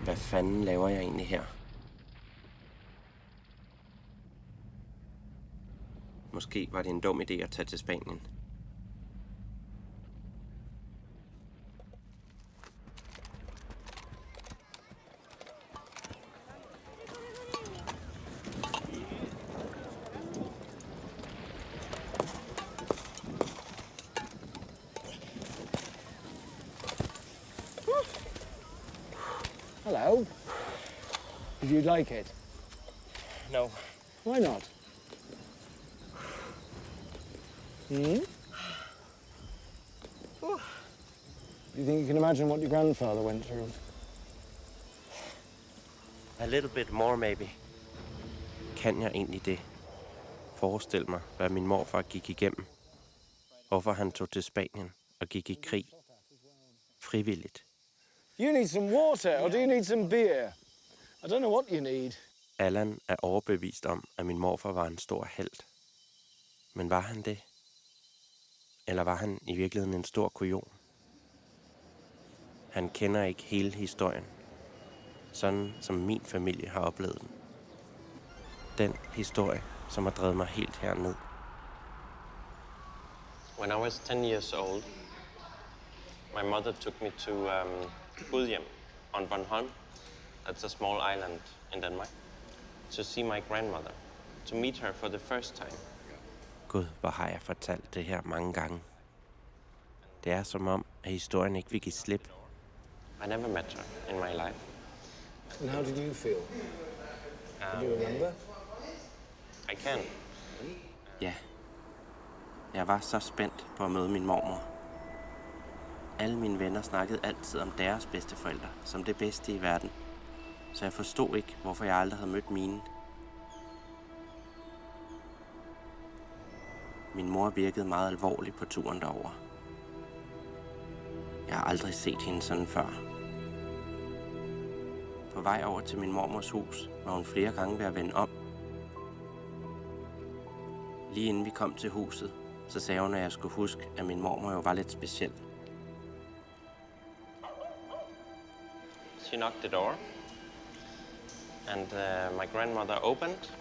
Hvad fanden laver jeg egentlig her? Måske var det en dum idé at tage til Spanien. Hello. Did you like it? No. Why not? Hmm? Do you think you can imagine what your grandfather went through? A little bit more, maybe. Kan jeg egentlig det? Forestil mig, hvad min morfar gik igennem. Hvorfor han tog til Spanien og gik i krig. Frivilligt. You need some water, or do you need some beer? I don't know what you need. Allan er overbevist om, at min morfar var en stor helt. Men var han det? Eller var han i virkeligheden en stor kujon? Han kender ikke hele historien. Sådan som min familie har oplevet den. Den historie, som har drevet mig helt herned. When I was 10 years old, my mother took me to Gudhjem on Bornholm. That's a small island in Denmark. To see my grandmother. To meet her for the first time. Gud, hvor har jeg fortalt det her mange gange. Det er som om, at historien ikke vil give slip. I never met her in my life. And how did you feel? Do you remember? I can. Ja. Jeg var så spændt på at møde min mormor. Alle mine venner snakkede altid om deres bedsteforældre som det bedste i verden. Så jeg forstod ikke, hvorfor jeg aldrig havde mødt mine. Min mor virkede meget alvorlig på turen derover. Jeg har aldrig set hende sådan før. På vej over til min mormors hus var hun flere gange ved at vende om. Lige inden vi kom til huset, så sagde hun, at jeg skulle huske, at min mormor jo var lidt speciel. She knocked the door, and my grandmother opened.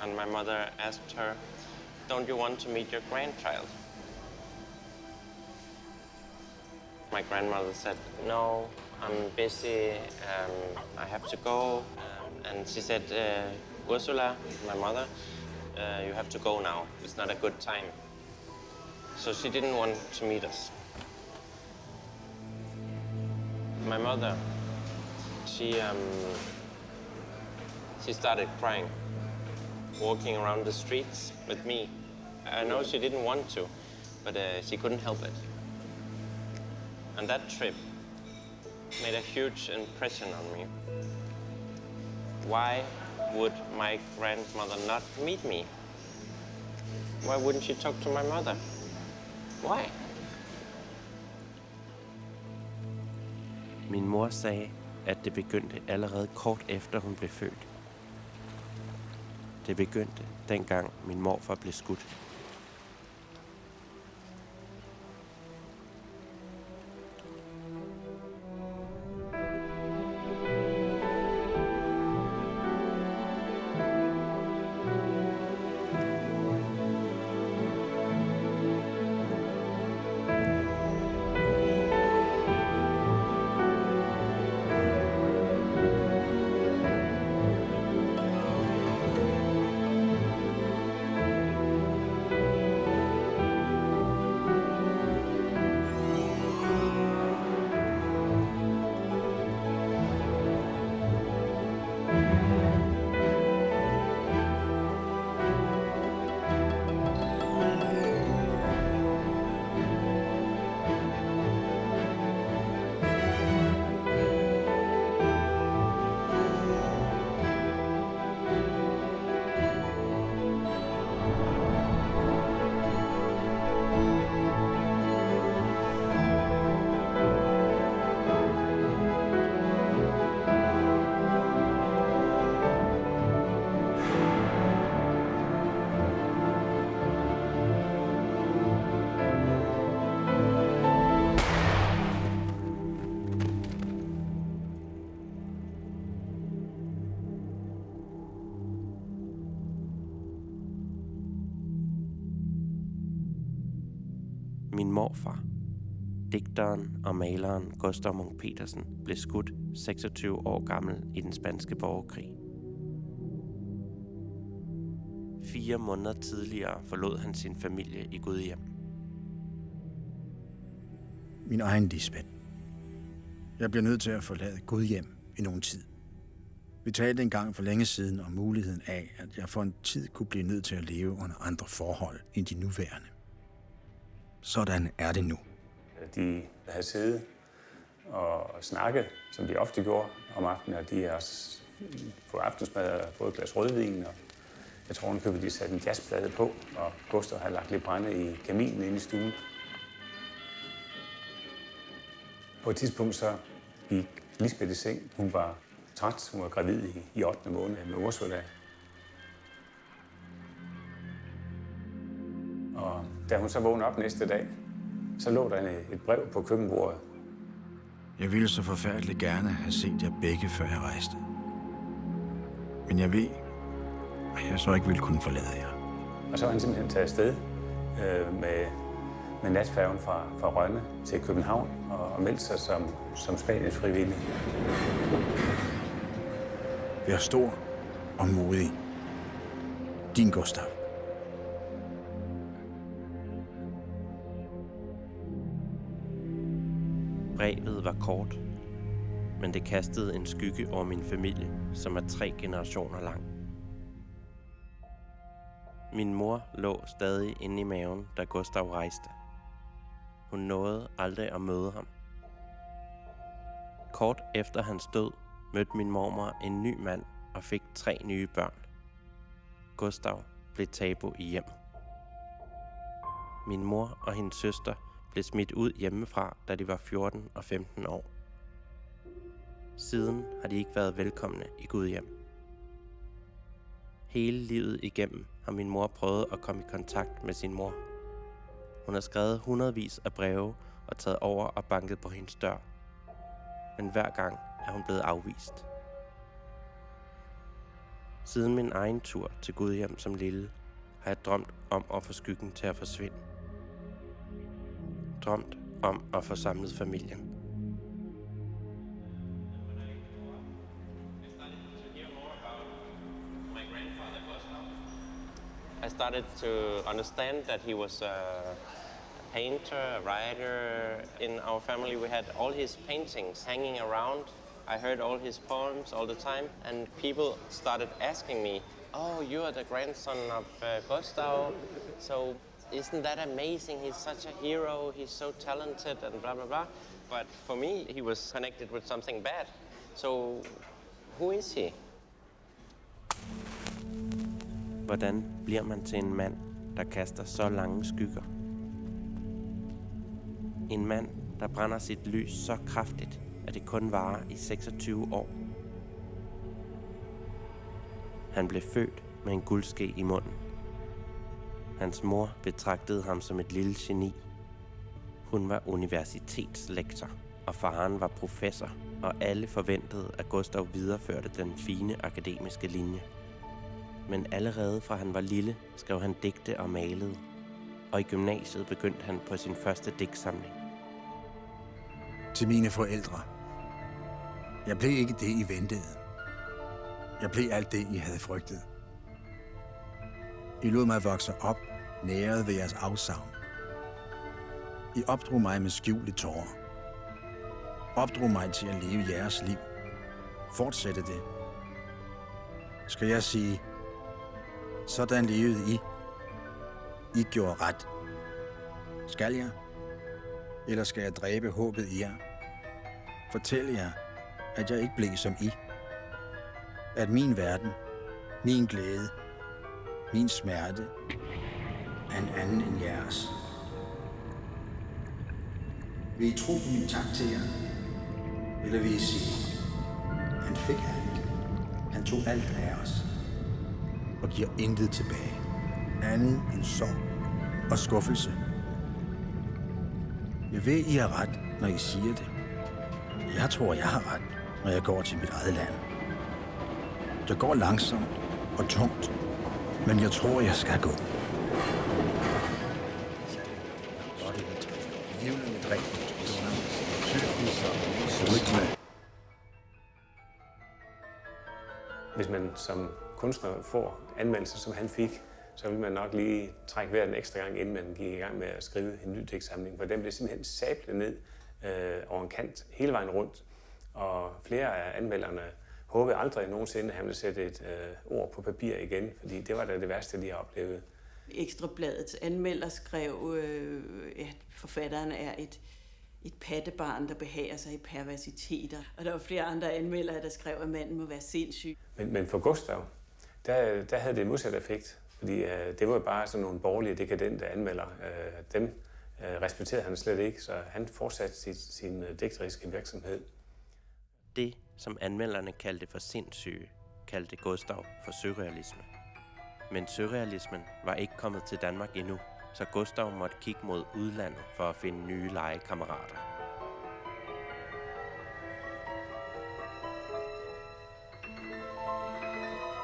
And my mother asked her, "Don't you want to meet your grandchild?" My grandmother said, "No, I'm busy, I have to go." And she said, "Ursula, my mother, you have to go now. It's not a good time." So she didn't want to meet us. My mother, she started crying, walking around the streets with me. I know she didn't want to, but she couldn't help it. And that trip made a huge impression on me. Why would my grandmother not meet me? Why wouldn't she talk to my mother? Why? Min mor sagde, at det begyndte allerede kort efter hun blev født. Det begyndte dengang min morfar blev skudt. Min morfar, digteren og maleren Gustav Munch-Petersen, blev skudt 26 år gammel i den spanske borgerkrig. 4 måneder tidligere forlod han sin familie i Gudhjem. Min egen Lisbeth. Jeg bliver nødt til at forlade Gudhjem i nogen tid. Vi talte engang for længe siden om muligheden af, at jeg for en tid kunne blive nødt til at leve under andre forhold end de nuværende. Sådan er det nu. De havde siddet og snakket, som de ofte gjorde om aftenen, og de har også fået aftensmad og fået et glas rødvin. Og jeg tror, at de satte en jazzplade på, og Gustav havde lagt lidt brænde i kaminen inde i stuen. På et tidspunkt så gik Lisbeth i seng. Hun var træt. Hun var gravid i 8. måned med Ursula. Og da hun så vågnede op næste dag, så lå der et brev på køkkenbordet. Jeg ville så forfærdeligt gerne have set jer begge, før jeg rejste. Men jeg ved, at jeg så ikke ville kunne forlade jer. Og så var han simpelthen taget afsted med natfærgen fra Rønne til København og meldte sig som Spaniens frivillig. Vær stor og modig. Din Gustav. Brevet var kort, men det kastede en skygge over min familie, som er 3 generationer lang. Min mor lå stadig inde i maven, da Gustav rejste. Hun nåede aldrig at møde ham. Kort efter hans død mødte min mormor en ny mand og fik 3 nye børn. Gustav blev tabu i hjemmet. Min mor og hendes søster blev smidt ud hjemmefra, da de var 14 og 15 år. Siden har de ikke været velkomne i Gudhjem. Hele livet igennem har min mor prøvet at komme i kontakt med sin mor. Hun har skrevet hundredvis af breve og taget over og banket på hendes dør. Men hver gang er hun blevet afvist. Siden min egen tur til Gudhjem som lille, har jeg drømt om at få skyggen til at forsvinde. Drømt om at få samlet familien. I started to understand that he was a painter, a writer. In our family we had all his paintings hanging around. I heard all his poems all the time, and people started asking me, "Oh, you are the grandson of Gustav, so isn't that amazing? He's such a hero, he's so talented and blah, blah, blah." But for me, he was connected with something bad. So, who is he? Hvordan bliver man til en mand, der kaster så lange skygger? En mand, der brænder sit lys så kraftigt, at det kun varer i 26 år. Han blev født med en guldske i munden. Hans mor betragtede ham som et lille geni. Hun var universitetslektor, og faren var professor, og alle forventede, at Gustav videreførte den fine akademiske linje. Men allerede fra han var lille, skrev han digte og malede, og i gymnasiet begyndte han på sin første digtsamling. Til mine forældre. Jeg blev ikke det, I ventede. Jeg blev alt det, I havde frygtet. I lod mig vokse op, næret ved jeres afsavn. I opdrog mig med skjulte tårer. Opdrog mig til at leve jeres liv. Fortsætte det. Skal jeg sige, sådan levede I. I gjorde ret. Skal jeg? Eller skal jeg dræbe håbet i jer? Fortæl jer, at jeg ikke blev som I. At min verden, min glæde, min smerte er en anden end jeres. Vil I tro på min tak til jer? Eller vil I sige, han fik alt. Han tog alt af os og giver intet tilbage. Andet end sorg og skuffelse. Jeg ved, I har ret, når I siger det. Jeg tror, jeg har ret, når jeg går til mit eget land. Det går langsomt og tungt, men jeg tror, jeg skal gå. Hvis man som kunstner får anmeldelser, som han fik, så vil man nok lige trække vejret en ekstra gang, inden man gik i gang med at skrive en ny digtsamling. For den blev simpelthen sablet ned over en kant hele vejen rundt. Og flere af anmelderne håbede aldrig nogensinde, at han ville sætte et ord på papir igen, fordi det var da det værste, de har oplevet. Ekstrabladets anmelder skrev, at forfatteren er et pattebarn, der behager sig i perversiteter. Og der var flere andre anmeldere, der skrev, at manden må være sindssyg. Men for Gustav, der havde det modsat effekt. Fordi det var jo bare sådan nogle borgerlige, dekadente anmeldere. Dem respekterede han slet ikke, så han fortsatte sin digteriske virksomhed. Det, som anmelderne kaldte for sindssyge, kaldte Gustav for surrealisme. Men surrealismen var ikke kommet til Danmark endnu, så Gustav måtte kigge mod udlandet for at finde nye legekammerater.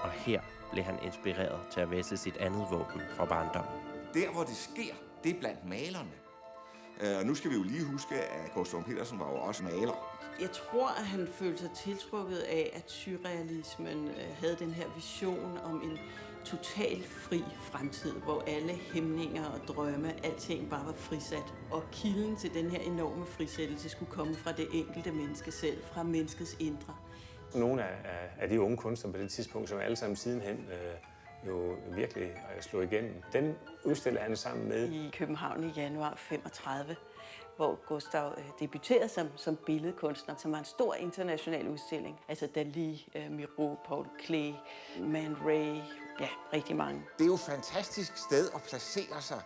Og her blev han inspireret til at væsse sit andet våben fra barndommen. Der, hvor det sker, det er blandt malerne. Og nu skal vi jo lige huske, at Gustav Petersen var jo også maler. Jeg tror, at han følte sig tiltrukket af, at surrealismen havde den her vision om en totalt fri fremtid, hvor alle hæmninger og drømme, alting bare var frisat. Og kilden til den her enorme frisættelse skulle komme fra det enkelte menneske selv, fra menneskets indre. Nogle af de unge kunstnere på det tidspunkt, som alle sammen sidenhen jo virkelig slog igennem, den udstillede han sammen med i København i januar 35, hvor Gustav debuterede som billedkunstner, som var en stor international udstilling. Altså Dalí, Miro, Paul Klee, Man Ray, ja, rigtig mange. Det er jo et fantastisk sted at placere sig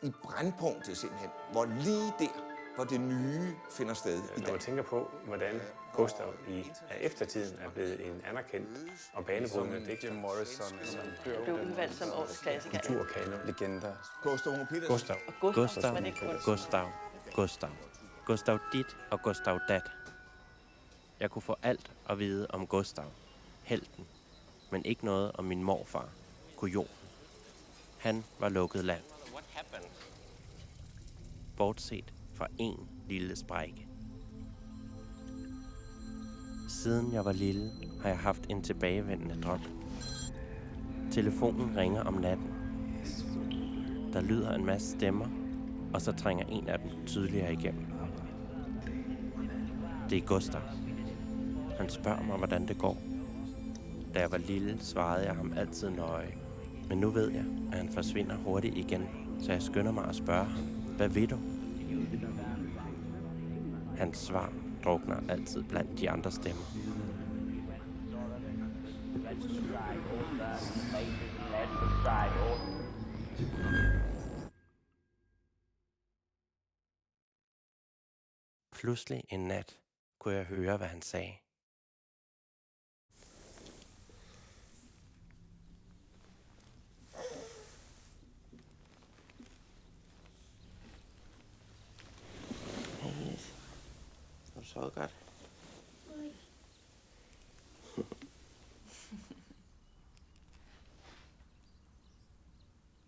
i brandpunktet simpelthen, hvor lige der, hvor det nye finder sted. Når man tænker på, hvordan Gustav i eftertiden er blevet en anerkendt og banebrydende digter. Jim Morrison, Han blev udvalgt som årets klassiker. Kulturkanon. legender. Gustav dit og Gustav dat. Jeg kunne få alt at vide om Gustav, helten, men ikke noget om min morfar, kujonen. Han var lukket land. Bortset fra én lille sprække. Siden jeg var lille, har jeg haft en tilbagevendende drøm. Telefonen ringer om natten. Der lyder en masse stemmer, og så trænger en af dem tydeligere igennem. Det er Gustav. Han spørger mig, hvordan det går. Da jeg var lille, svarede jeg ham altid nøje. Men nu ved jeg, at han forsvinder hurtigt igen, så jeg skynder mig at spørge ham, hvad ved du? Hans svar drukner altid blandt de andre stemmer. Pludselig en nat kunne jeg høre, hvad han sagde. Hey, har du sovet godt?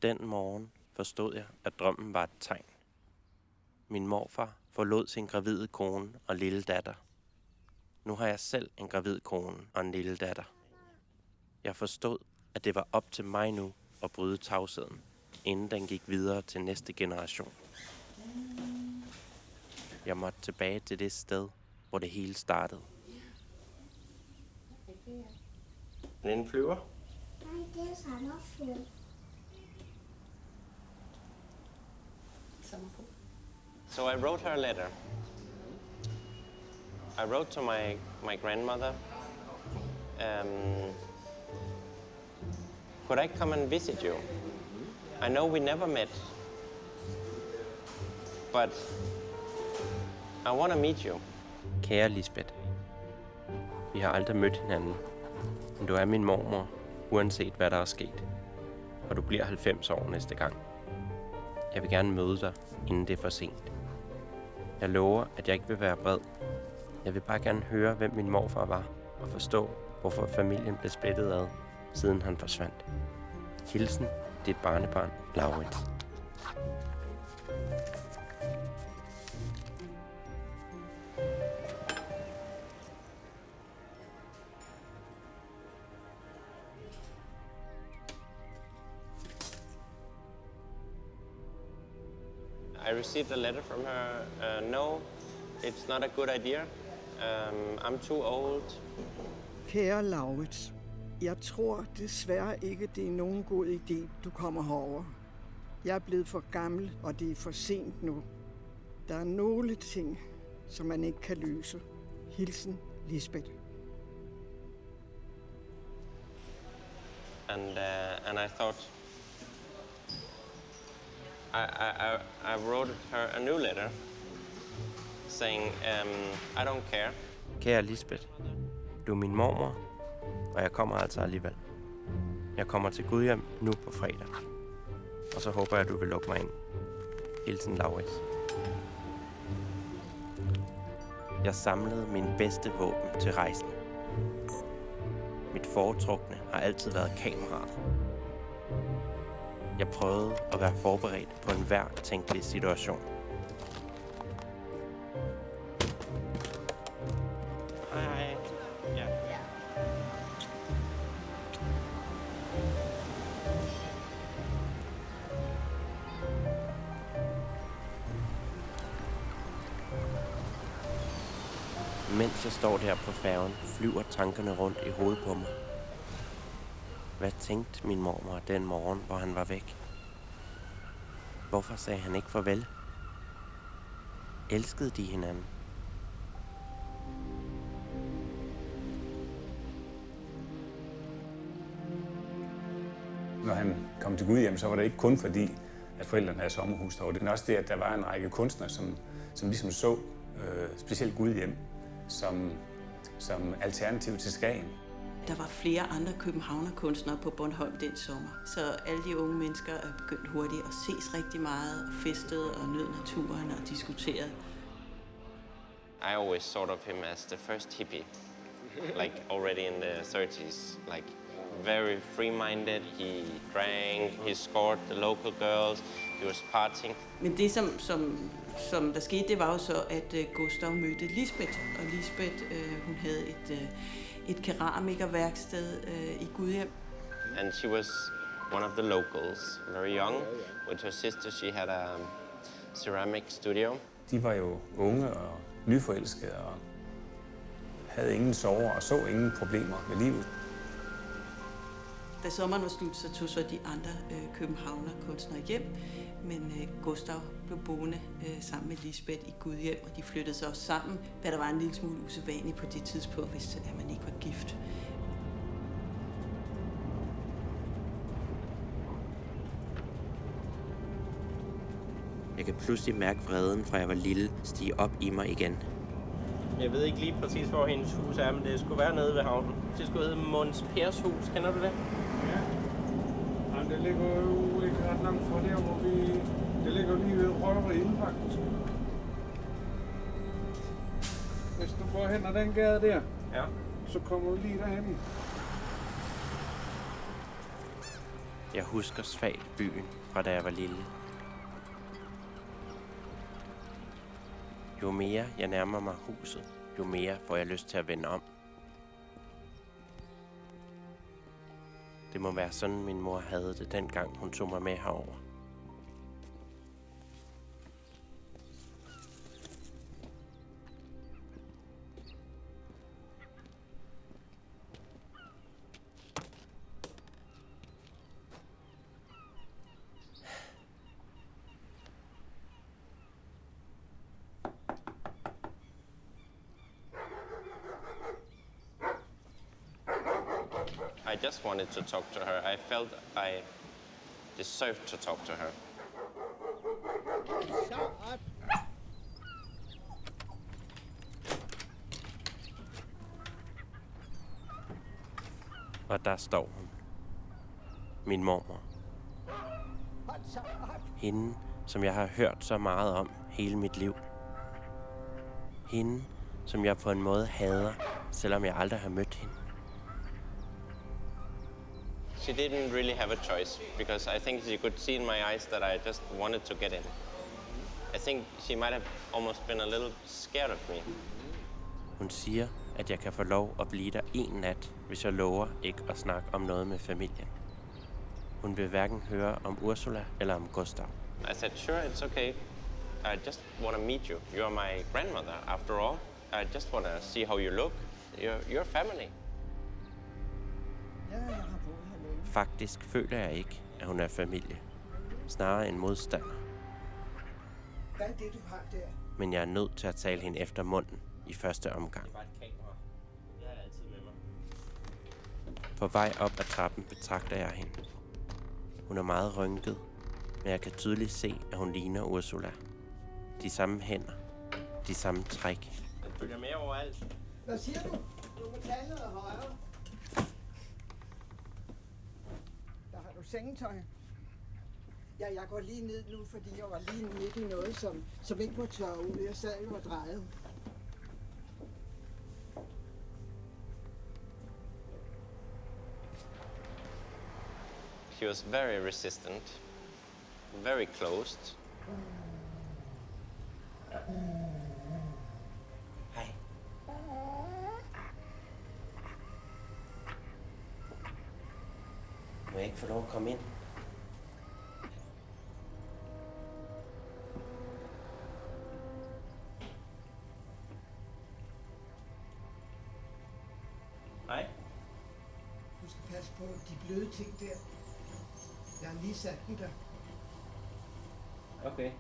Den morgen forstod jeg, at drømmen var et tegn. Min morfar forlod sin gravide kone og lille datter. Nu har jeg selv en gravid kone og en lille datter. Jeg forstod, at det var op til mig nu at bryde tavsheden, inden den gik videre til næste generation. Jeg måtte tilbage til det sted, hvor det hele startede. Er det en flyver? Nej, det er sommerfugl. So I wrote her a letter. I wrote to my grandmother. Could I come and visit you? I know we never met, but I want to meet you. Kære Lisbeth, vi har aldrig mødt hinanden, men du er min mormor, uanset hvad der er sket. Og du bliver 90 år næste gang. Jeg vil gerne møde dig, inden det er for sent. Jeg lover, at jeg ikke vil være vred. Jeg vil bare gerne høre, hvem min morfar var, og forstå, hvorfor familien blev splittet ad, siden han forsvandt. Hilsen, dit barnebarn, Laurits. I received a letter from her. No, it's not a good idea. I'm too old. Kære Laurits, jeg tror desværre ikke, det er nogen god idé, du kommer herover. Jeg er blevet for gammel, og det er for sent nu. Der er nogle ting, som man ikke kan løse. Hilsen, Lisbeth. And I thought, I wrote her a new letter saying, I don't care. Kære Lisbeth, du er min mormor, og jeg kommer altså alligevel. Jeg kommer til Gudhjem nu på fredag. Og så håber jeg, at du vil lukke mig ind. Hilsen Laurits. Jeg samlede min bedste våben til rejsen. Mit foretrukne har altid været kameraet. Jeg prøvede at være forberedt på enhver tænkelig situation. Hej. Ja. Mens jeg står der på færgen, flyver tankerne rundt i hovedet på mig. Hvad tænkte min mormor den morgen, hvor han var væk? Hvorfor sagde han ikke farvel? Elskede de hinanden? Når han kom til Gudhjem, så var det ikke kun fordi, at forældrene havde sommerhus derovre. Det var også det, at der var en række kunstnere, som ligesom så specielt Gudhjem som alternativ til Skagen. Der var flere andre københavnerkunstnere på Bornholm den sommer, så alle de unge mennesker er begyndt hurtigt at ses rigtig meget, og festede og nød naturen og diskuterede. I always thought of him as the first hippie, like already in the 30s, like very free-minded. He drank, he scored the local girls, he was partying. Men det, som der skete, det var jo så, at Gustav mødte Lisbeth, og Lisbeth, hun havde et keramikerværksted i Gudhjem. And she was one of the locals, very young. With her sister, she had a ceramic studio. De var jo unge og nyforelskede og havde ingen sorger og så ingen problemer med livet. Da sommeren var slut, så tog så de andre københavnerkunstnere hjem, men Gustav blev boende sammen med Lisbeth i Gudhjem, og de flyttede sig også sammen, hvad der var en lille smule usædvanligt på det tidspunkt, hvis man ikke var gift. Jeg kan pludselig mærke vreden, fra jeg var lille, stige op i mig igen. Jeg ved ikke lige præcis, hvor hendes hus er, men det skulle være nede ved havnen. Det skulle hedde Måns Pers hus. Kender du det? Ja. Jamen, det ligger jo ikke ret langt fra der, hvor vi... Det ligger lige ved Røverien, faktisk. Hvis du går hen ad den gade der, Ja. så kommer du lige derhen. Jeg husker svagt byen, fra da jeg var lille. Jo mere jeg nærmer mig huset, jo mere får jeg lyst til at vende om. Det må være sådan, min mor havde det dengang, hun tog mig med herover. I just wanted to talk to her. I felt I deserved to talk to her. Og der står hun. Min mormor. Hende, som jeg har hørt så meget om hele mit liv. Hende, som jeg på en måde hader, selvom jeg aldrig har mødt hende. She didn't really have a choice, because I think she could see in my eyes that I just wanted to get in. I think she might have almost been a little scared of me. Hun siger, at jeg kan få lov at blive der en nat, hvis jeg lover ikke at snakke om noget med familien. Hun vil hverken høre om Ursula eller om Gustav. I said, sure, it's okay. I just want to meet you. You're my grandmother, after all. I just want to see how you look. You're family. Ja, jeg har boet her længe. Faktisk føler jeg ikke, at hun er familie. Snarere en modstander. Hvad er det, du har der? Men jeg er nødt til at tale hende efter munden i første omgang. Det er bare et kamera. Jeg er altid med mig. På vej op ad trappen betragter jeg hende. Hun er meget rynket, men jeg kan tydeligt se, at hun ligner Ursula. De samme hænder, de samme træk. Den følger med overalt. Hvad siger du? Du må tage noget højere. Der har du sengetøj. Ja, jeg går lige ned nu, fordi jeg var lige midt i noget, som ikke må tørre ud. Jeg sad jo og drejede. She was very resistant, very closed. Hej. Må jeg ikke få lov at komme ind? Hej. Du skal passe på de bløde ting der. Jeg har lige sat den der. Okay.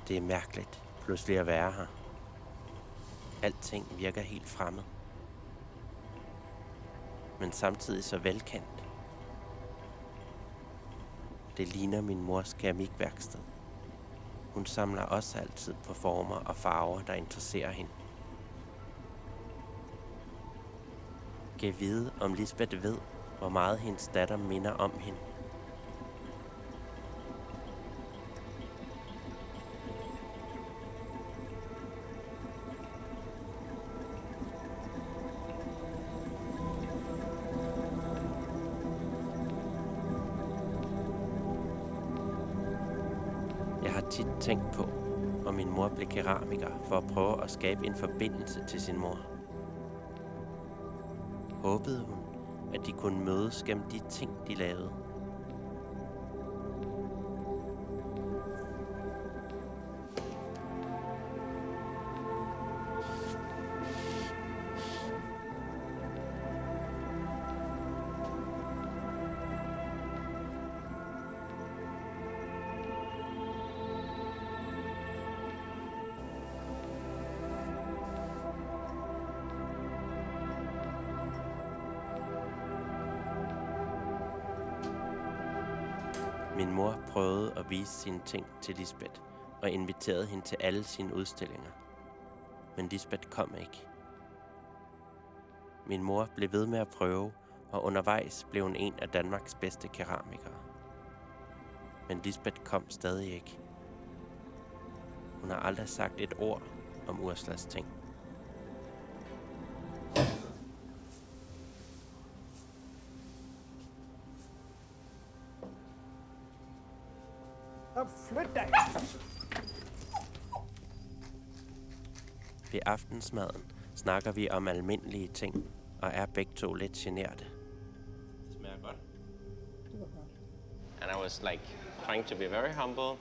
Det er mærkeligt pludselig at være her. Alting virker helt fremmed. Men samtidig så velkendt. Det ligner min mors keramikværksted. Hun samler også altid på former og farver, der interesserer hende. Kan vide, om Lisbeth ved, hvor meget hendes datter minder om hende. Jeg har tit tænkt på, om min mor blev keramiker for at prøve at skabe en forbindelse til sin mor. Håbede hun, at de kunne mødes gennem de ting, de lavede. Min mor prøvede at vise sine ting til Lisbeth og inviterede hende til alle sine udstillinger. Men Lisbeth kom ikke. Min mor blev ved med at prøve, og undervejs blev hun en af Danmarks bedste keramikere. Men Lisbeth kom stadig ikke. Hun har aldrig sagt et ord om Ursulas ting. Flyt dig! Ved aftensmaden snakker vi om almindelige ting, og er begge to lidt generte. Det smager godt. Det var godt. And I was like trying to be very humble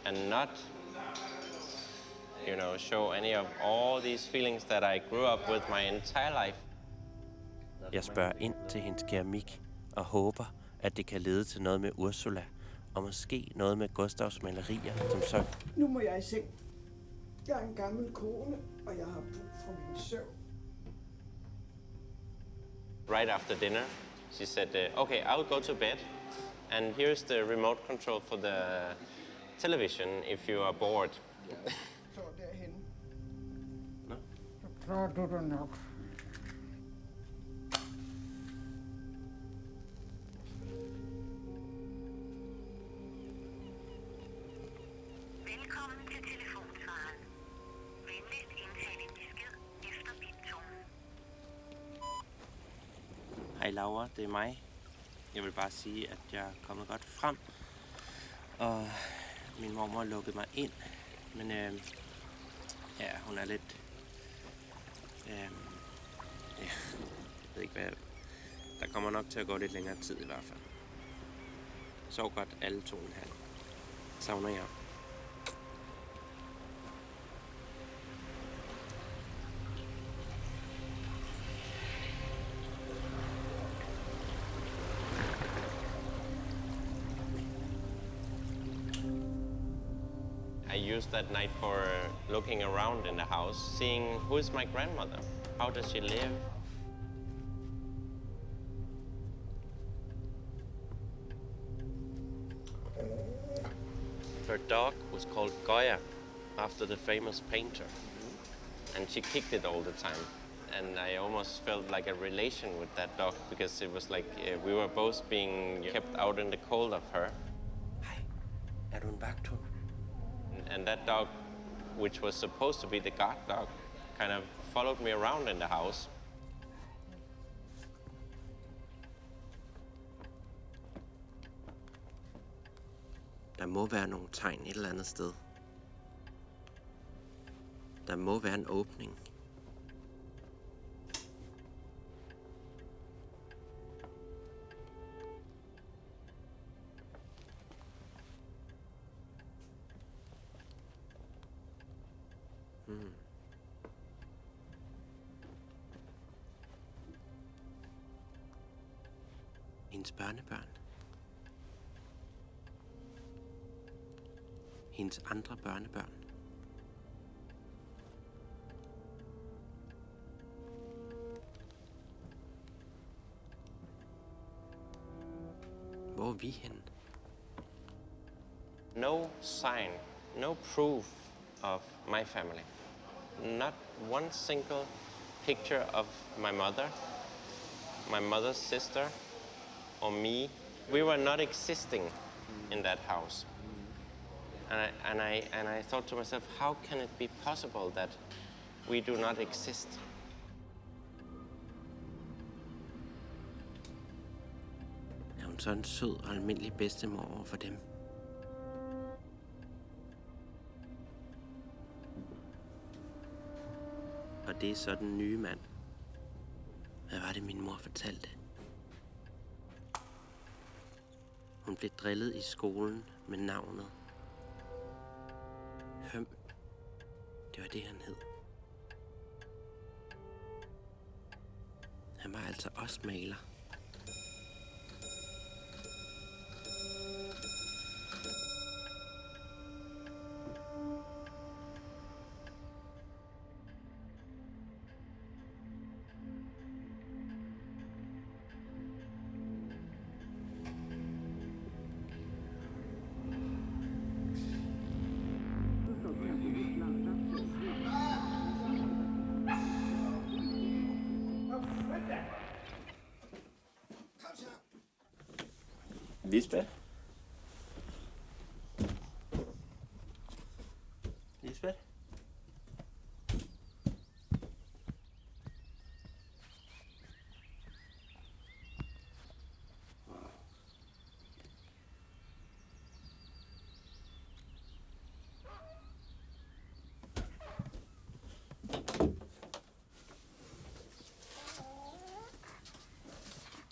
and not, show any of all these feelings that I grew up with my entire life. Jeg spørger ind til hendes keramik og håber, at det kan lede til noget med Ursula, og måske noget med Gustavs malerier, som så. Nu må jeg i seng. Jeg er en gammel kone, og jeg har brug for min søvn. Right after dinner, she said, okay, I'll go to bed. And here's the remote control for the television if you are bored. Så derhenne. Nå. Så klarer du det nok. Velkommen til telefonsvaren. Venligst indtale en besked efter biptonen. Hej Laura, det er mig. Jeg vil bare sige, at jeg er kommet godt frem. Og min mormor lukkede mig ind. Men hun er lidt... jeg ved ikke hvad... Der kommer nok til at gå lidt længere tid i hvert fald. Sov godt alle 2,5. Savner jeg. I used that night for looking around in the house, seeing who is my grandmother, how does she live. Her dog was called Goya, after the famous painter, and she kicked it all the time. And I almost felt like a relation with that dog because it was like we were both being kept out in the cold of her. Hej, er du en vagthund? And that dog, which was supposed to be the guard dog, kind of followed me around in the house. Der må være nogle tegn et eller andet sted. Der må være en åbning. Hendes børnebørn. Hendes andre børnebørn. Hvor er vi henne? No sign, no proof of my family. Not one single picture of my mother's sister, or me. We were not existing in that house. And I thought to myself, how can it be possible that we do not exist? Er hun så en sød og almindelig bedstemor over for dem? Og det er så den nye mand. Hvad var det, min mor fortalte? Hun blev drillet i skolen med navnet Høm. Det var det, han hed. Han var altså også maler. Lisbeth? Lisbeth?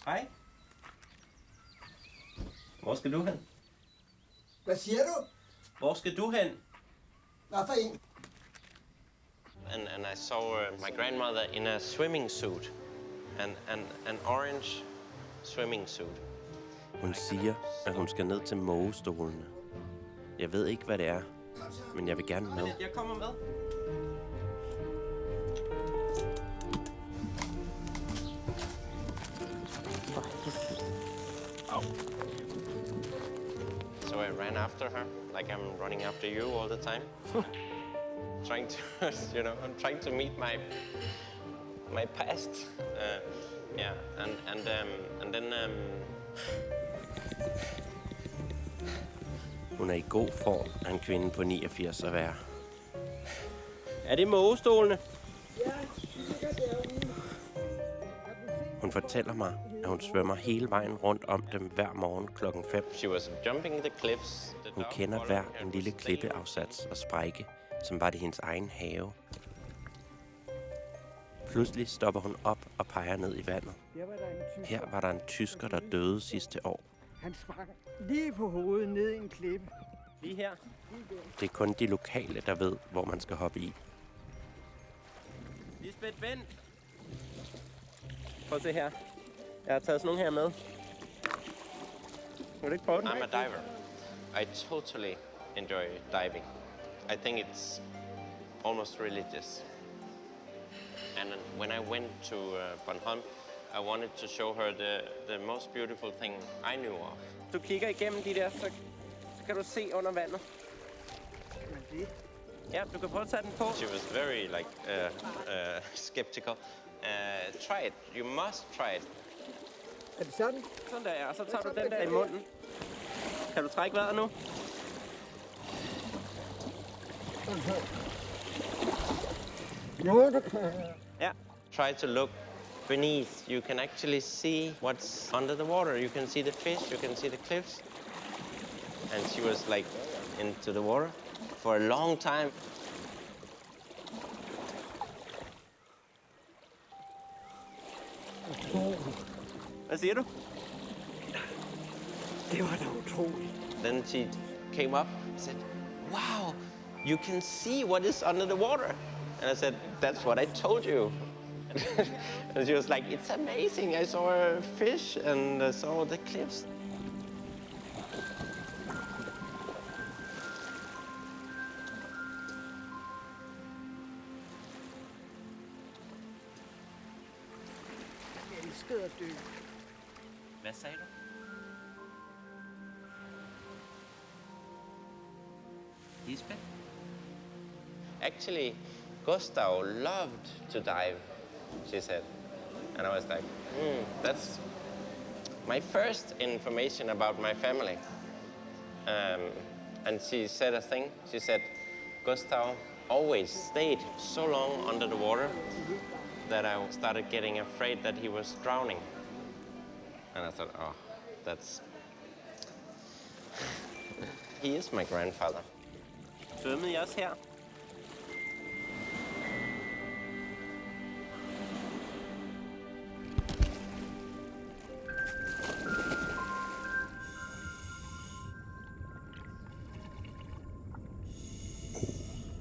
Hej. Hvor skal du hen? Hvad siger du? Hvor skal du hen? Hvad for en? And I saw my grandmother in a swimming suit. An orange swimming suit. Hun siger, at hun skal ned til mågestolene. Jeg ved ikke, hvad det er, men jeg vil gerne med. Jeg kommer med. Oh. So I ran after her, like I'm running after you all the time. Trying to, I'm trying to meet my past. Yeah, and then. Hun er i god form af en kvinde på 89 at være. Er det mågestolene? Ja, de ligger derude. Hun fortæller mig, at hun svømmer hele vejen rundt om dem hver morgen klokken 5. She was jumping the cliffs. Hun kender hver en lille klippeafsats og sprække, som var det hendes egen have. Pludselig stopper hun op og peger ned i vandet. Her var der en tysker, der døde sidste år. Han sprang lige på hovedet ned i en klippe. Lige her? Det er kun de lokale, der ved, hvor man skal hoppe i. Lisbeth, vent! Prøv at se her. Jeg har taget sådan nogle her med. Vil du ikke prøve den? I'm a diver. I totally enjoy diving. I think it's almost religious. And when I went to Bornholm, I wanted to show her the most beautiful thing I knew of. Du kigger igennem de der, så kan du se under vandet. Ja, du kan prøve at tage den på. She was very skeptical. Try it. You must try it. Er det sådan? Sådan der, ja. Og så tager du den der i munden. Kan du trække vejret nu? Jo, det kan jeg. Ja. Try to look beneath. You can actually see what's under the water. You can see the fish, you can see the cliffs. And she was like into the water for a long time. Hvad siger du? Det var da utroligt. Then she came up and said, wow, you can see what is under the water. And I said, that's what I told you. And she was like, it's amazing. I saw a fish and I saw the cliffs. Jeg elskede at dykke. Hvad sagde du? Lisbeth? Actually, Gustav loved to dive, she said. And I was like, that's my first information about my family. And she said a thing. She said, Gustav always stayed so long under the water that I started getting afraid that he was drowning. And I thought, oh, that's... He is my grandfather. Svømmede I også her?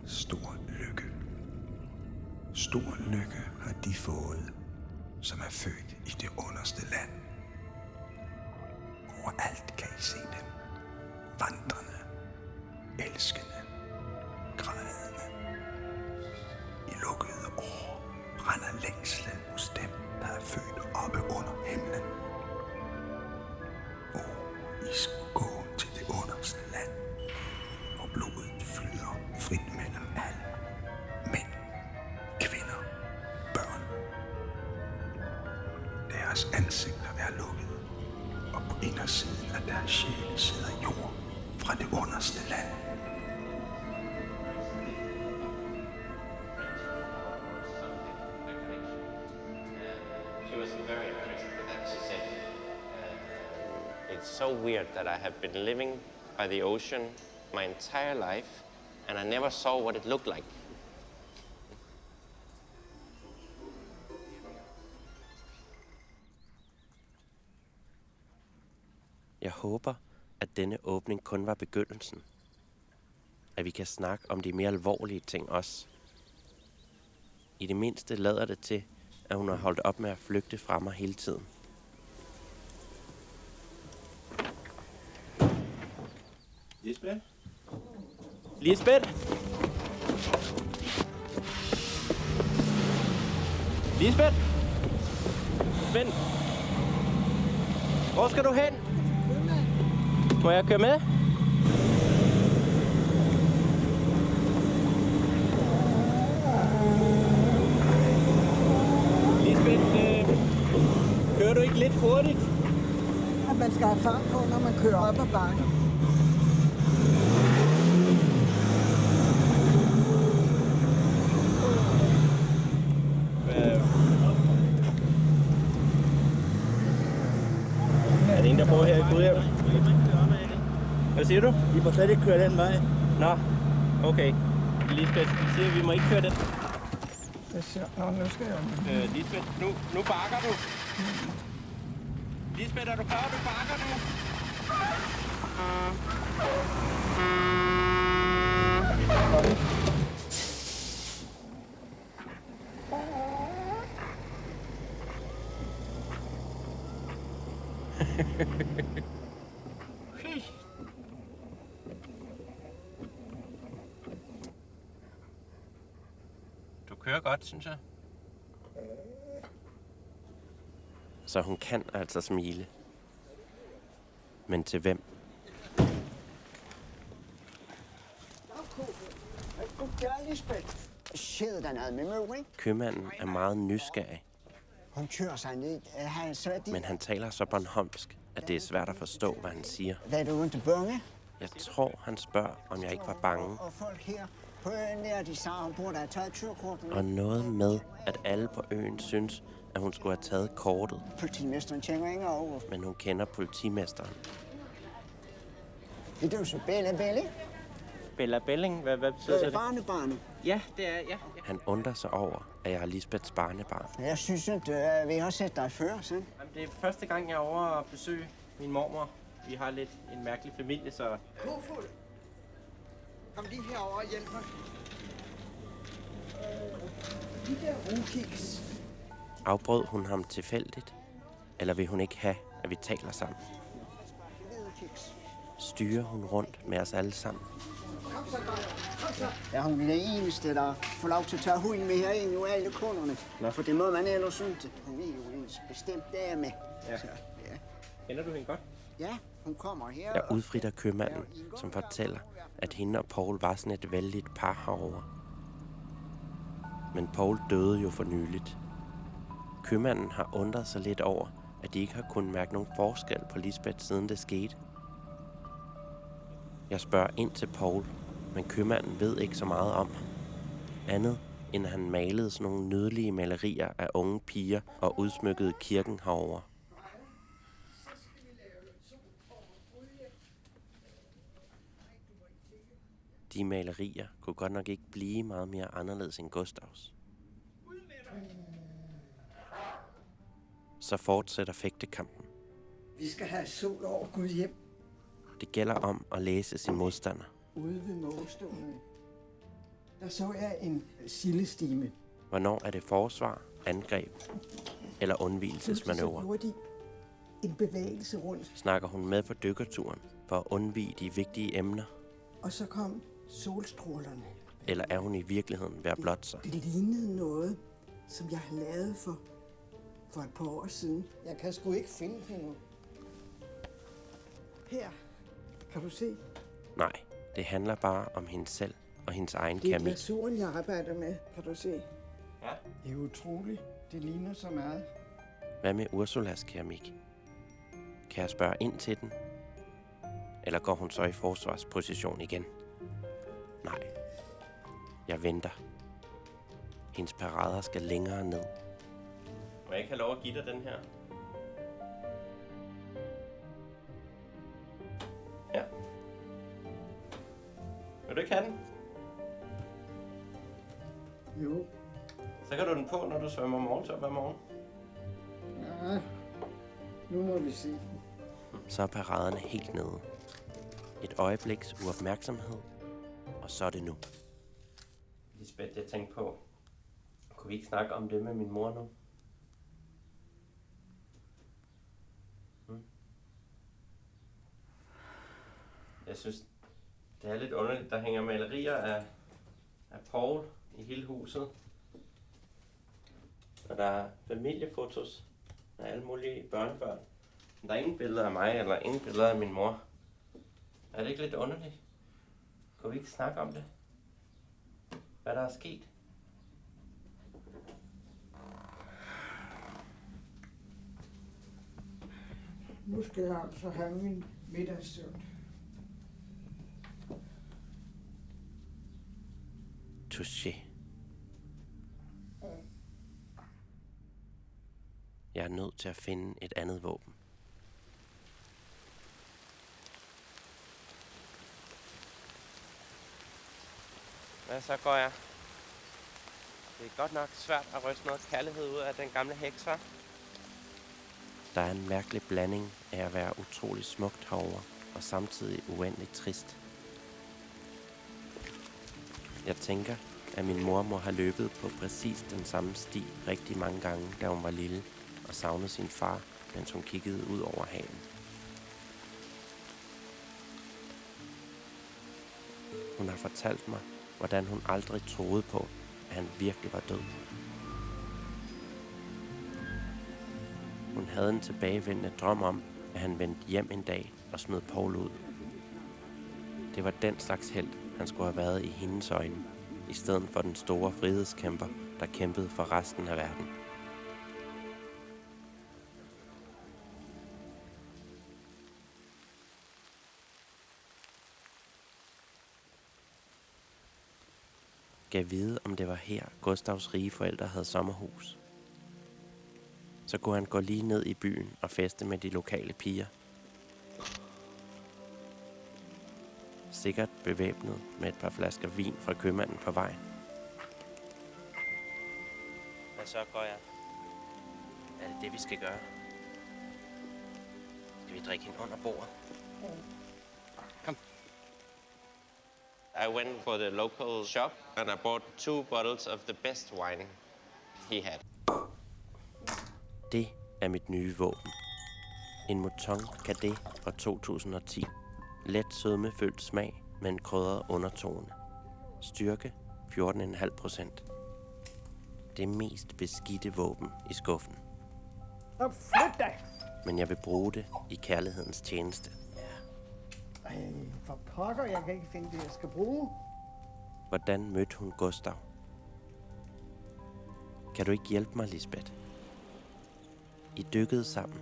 Stor lykke. Stor lykke har de fået, som er født i det underste land. Overalt kan I se dem. Vandrende, elskende, grædende. I lukkede år render længslen hos dem, der er født oppe under himlen. I skulle gå til det underste land, hvor blodet flyder frit mellem alle. Mænd, kvinder, børn. Deres ansigter er lukket, og på indersiden af deres sjæle sidder jord fra det underste land. She was very impressed with that. She said, it's so weird that I have been living by the ocean my entire life, and I never saw what it looked like. Jeg håber, at denne åbning kun var begyndelsen. At vi kan snakke om de mere alvorlige ting også. I det mindste lader det til, at hun har holdt op med at flygte fra mig hele tiden. Lisbeth? Lisbeth? Lisbeth? Vent. Hvor skal du hen? Må jeg køre med? Lisbeth, kører du ikke lidt hurtigt? At man skal have fart på, når man kører op ad bakken. Er det en, der bor her i Gudhjem? Hvad siger du? I må slet ikke køre den vej. Nå, okay. Lisbeth, du siger, at vi må ikke køre den. Nå, nu skal jeg. Lisbeth, nu bakker du. Lisbeth, er du klar? Du bakker nu. Du kører godt, synes jeg. Så hun kan altså smile. Men til hvem? Købmanden er meget nysgerrig. Hun kører sig ned. Men han taler så bornholmsk, at det er svært at forstå, hvad han siger. Hvad er du ikke bange? Jeg tror, han spørger, om jeg ikke var bange. Og folk her på øen der, de sagde, hun burde have taget tyrekortet. Og noget med, at alle på øen synes, at hun skulle have taget kortet. Politimesteren tjener ingen over. Men hun kender politimesteren. Det er jo så Bella. Bella Belling? Hvad betyder det? Barnebarnet. Ja, det er, ja. Han undrer sig over, at jeg er Lisbeths barnebarn. Jeg synes ikke, at vi har set dig før, sådan. Jamen, det er første gang, jeg er over at besøge min mormor. Vi har lidt en mærkelig familie, så... Kofuld! Kom lige herover og hjælp mig. De der rugkiks. Afbrød hun ham tilfældigt? Eller vil hun ikke have, at vi taler sammen? Styrer hun rundt med os alle sammen? Ja, hun er den eneste, der får lov til at tage hunden med herind i alle kunderne. Nå, for det må man ellers ikke. Hun er jo en bestemt dame. Ja. Så, ja. Kender du hende godt? Ja, hun kommer her. Jeg udfritter købmanden, som fortæller, at hende og Paul var sådan et vældigt par herovre. Men Paul døde jo for nyligt. Købmanden har undret sig lidt over, at de ikke har kunnet mærke nogen forskel på Lisbeth, siden det skete. Jeg spørger ind til Paul, men købmanden ved ikke så meget om ham. Andet end han malede sådan nogle nydelige malerier af unge piger og udsmykkede kirken herovre. De malerier kunne godt nok ikke blive meget mere anderledes end Gustavs. Så fortsætter fægtekampen. Vi skal have sol over Gud hjem. Det gælder om at læse sin modstander. Ude ved mågestående. Der så jeg en sildestime. Hvornår er det forsvar, angreb eller undvigelsesmanøvre? Så gjorde de en bevægelse rundt. Snakker hun med på dykkerturen for at undvige de vigtige emner? Og så kom solstrålerne. Eller er hun i virkeligheden ved at blotte sig? Det lignede noget, som jeg havde lavet for et par år siden. Jeg kan sgu ikke finde det nu. Her. Kan du se? Nej, det handler bare om hende selv og hendes egen Det er keramik. glasuren, jeg arbejder med. Kan du se? Ja. Det er utroligt. Det ligner så meget. Hvad med Ursulas keramik? Kan jeg spørge ind til den? Eller går hun så i forsvarsposition igen? Nej. Jeg venter. Hendes parader skal længere ned. Må jeg ikke have lov at give dig den her? Ja. Vil du ikke have den? Jo. Så kan du den på, når du svømmer morgentop hver morgen. Ja, nu må vi se. Så er paraderne helt nede. Et øjebliks uopmærksomhed, og så er det nu. Lisbeth, jeg tænkte på, kunne vi ikke snakke om det med min mor nu? Jeg synes, det er lidt underligt. Der hænger malerier af Paul i hele huset. Og der er familiefotos af alle mulige børnebørn. Men der er ingen billeder af mig, eller ingen billeder af min mor. Er det ikke lidt underligt? Kunne vi ikke snakke om det? Hvad der er sket? Nu skal jeg altså have min middagssøvn. Touché. Jeg er nødt til at finde et andet våben. Hvad så går jeg? Det er godt nok svært at ryste noget kærlighed ud af den gamle heks, hva'? Der er en mærkelig blanding af at være utrolig smukt herover og samtidig uendeligt trist. Jeg tænker, at min mor må have løbet på præcis den samme sti rigtig mange gange, da hun var lille, og savnede sin far, mens hun kiggede ud over haven. Hun har fortalt mig, hvordan hun aldrig troede på, at han virkelig var død. Hun havde en tilbagevendende drøm om, at han vendte hjem en dag og smed Paul ud. Det var den slags helt, han skulle have været i hendes øjne, i stedet for den store frihedskæmper, der kæmpede for resten af verden. Gav vide, om det var her, Gustavs rige forældre havde sommerhus. Så kunne han gå lige ned i byen og feste med de lokale piger. Sikkert bevæbnet med et par flasker vin fra købmanden på vejen. Hvad så, går jeg? Er det det, vi skal gøre? Skal vi drikke hende under bordet? Kom. I went for the local shop and I bought 2 bottles of the best wine he had. Det er mit nye våben. En Mouton Cadet fra 2010. Let sødmefyldt smag med en krydret undertone. Styrke 14,5%. Det mest beskidte våben i skuffen. Så flyt dig! Men jeg vil bruge det i kærlighedens tjeneste. Ej, for pokker, jeg kan ikke finde det, jeg skal bruge. Hvordan mødte hun Gustav? Kan du ikke hjælpe mig, Lisbeth? I dykkede sammen.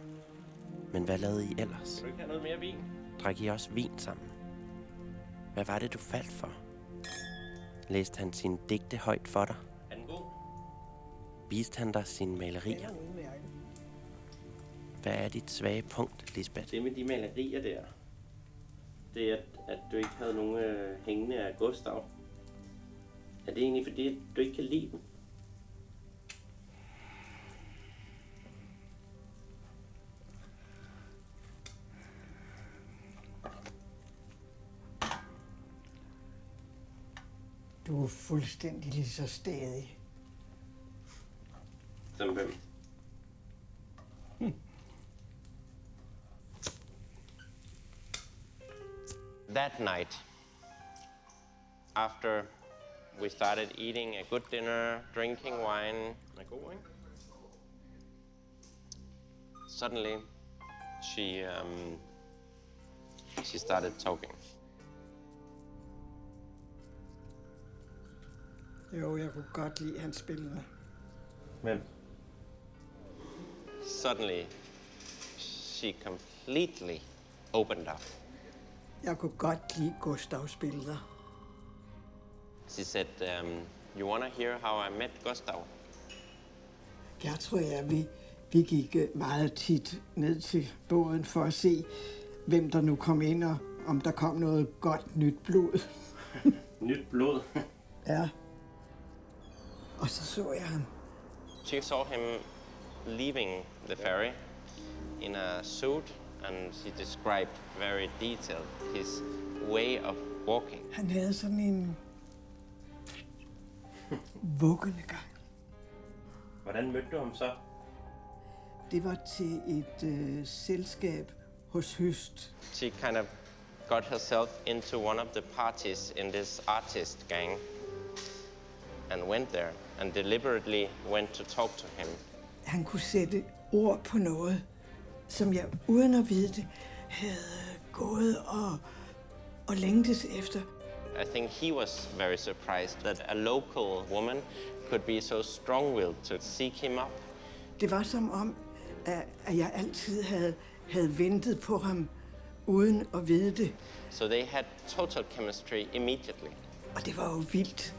Men hvad lavede I ellers? Skal du ikke have noget mere vin? Drak I også vin sammen? Hvad var det, du faldt for? Læste han sine digte højt for dig? Er den god? Viste han dig sine malerier? Hvad er dit svage punkt, Lisbeth? Det med de malerier der, det er, at du ikke havde nogen hængende af Gustav. Er det egentlig fordi, du ikke kan lide dem? Du er fuldstændig lige så stædig. Som hvem? That night, after we started eating a good dinner, drinking wine, suddenly she started talking. Jo, jeg kunne godt lide hans billeder. Hvem? Suddenly, she completely opened up. Jeg kunne godt lide Gustavs billeder. She said, you want to hear how I met Gustav? Jeg tror, vi gik meget tit ned til båden for at se, hvem der nu kom ind, og om der kom noget godt nyt blod. Nyt blod? Ja. Og så jeg ham. She saw him leaving the ferry in a suit, and she described very detailed his way of walking. Han havde sådan en vuggende gang. Hvordan mødte du ham så? Det var til et selskab hos Høst. She kind of got herself into one of the parties in this artist gang and went there and deliberately went to talk to him. Han kunne sætte ord på noget, som jeg uden at vide det, havde gået og længtes efter. I think he was very surprised that a local woman could be so strong-willed to seek him up. Det var som om, at jeg altid havde ventet på ham, uden at vide det. So they had total chemistry immediately. Og det var jo vildt.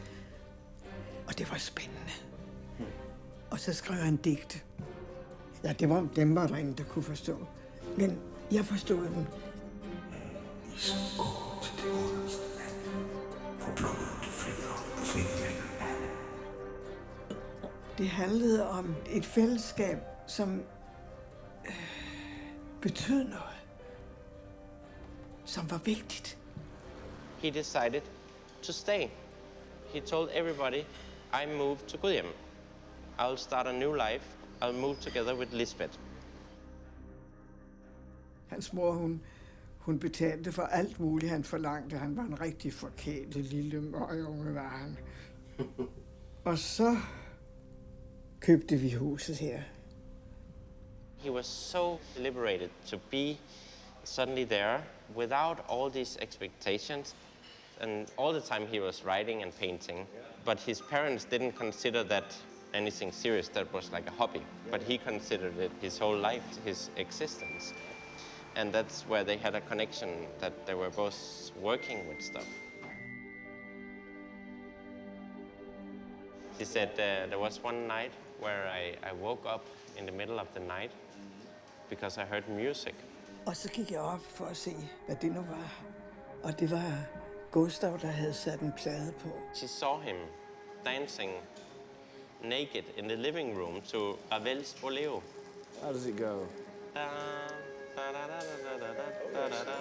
Og det var spændende. Og så skrev han digte. Ja, dem var der ingen, der kunne forstå. Men jeg forstod dem. Det handlede om et fællesskab, som betød noget. Som var vigtigt. He decided to stay. He told everybody, I moved to Gudhjem. I'll start a new life. I'll move together with Lisbeth. Hans mor, Hun betalte for alt muligt, han forlangte. Han var en rigtig forkælet lille møgunge, var han. Og så købte vi huset her. He was so liberated to be suddenly there without all these expectations. And all the time he was writing and painting. But his parents didn't consider that anything serious. That was like a hobby. But he considered it his whole life, his existence. And that's where they had a connection, that they were both working with stuff. He said there was one night where I woke up in the middle of the night because I heard music. Og så gik jeg op for at se, hvad det nu var. Og det var Gustav, der havde sat en plade på. She saw him dancing naked in the living room to Ravel's Bolero. How does it go? Da, da, da, da, da, da, da, da, da.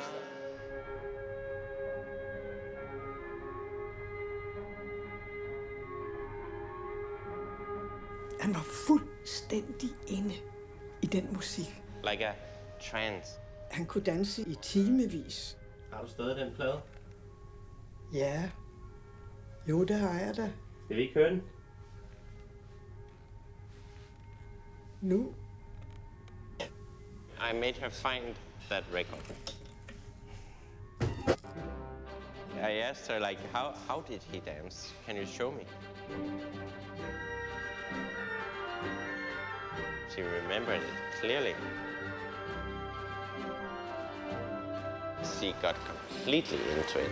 Han var fuldstændig inde i den musik. Like a trance. Han kunne danse i timevis. Har du stadig den plade? Ja. Jo, det har jeg da. Skal vi ikke høre den? Nu. I made her find that record. I asked her, like, how did he dance? Can you show me? She remembered it clearly. She got completely into it.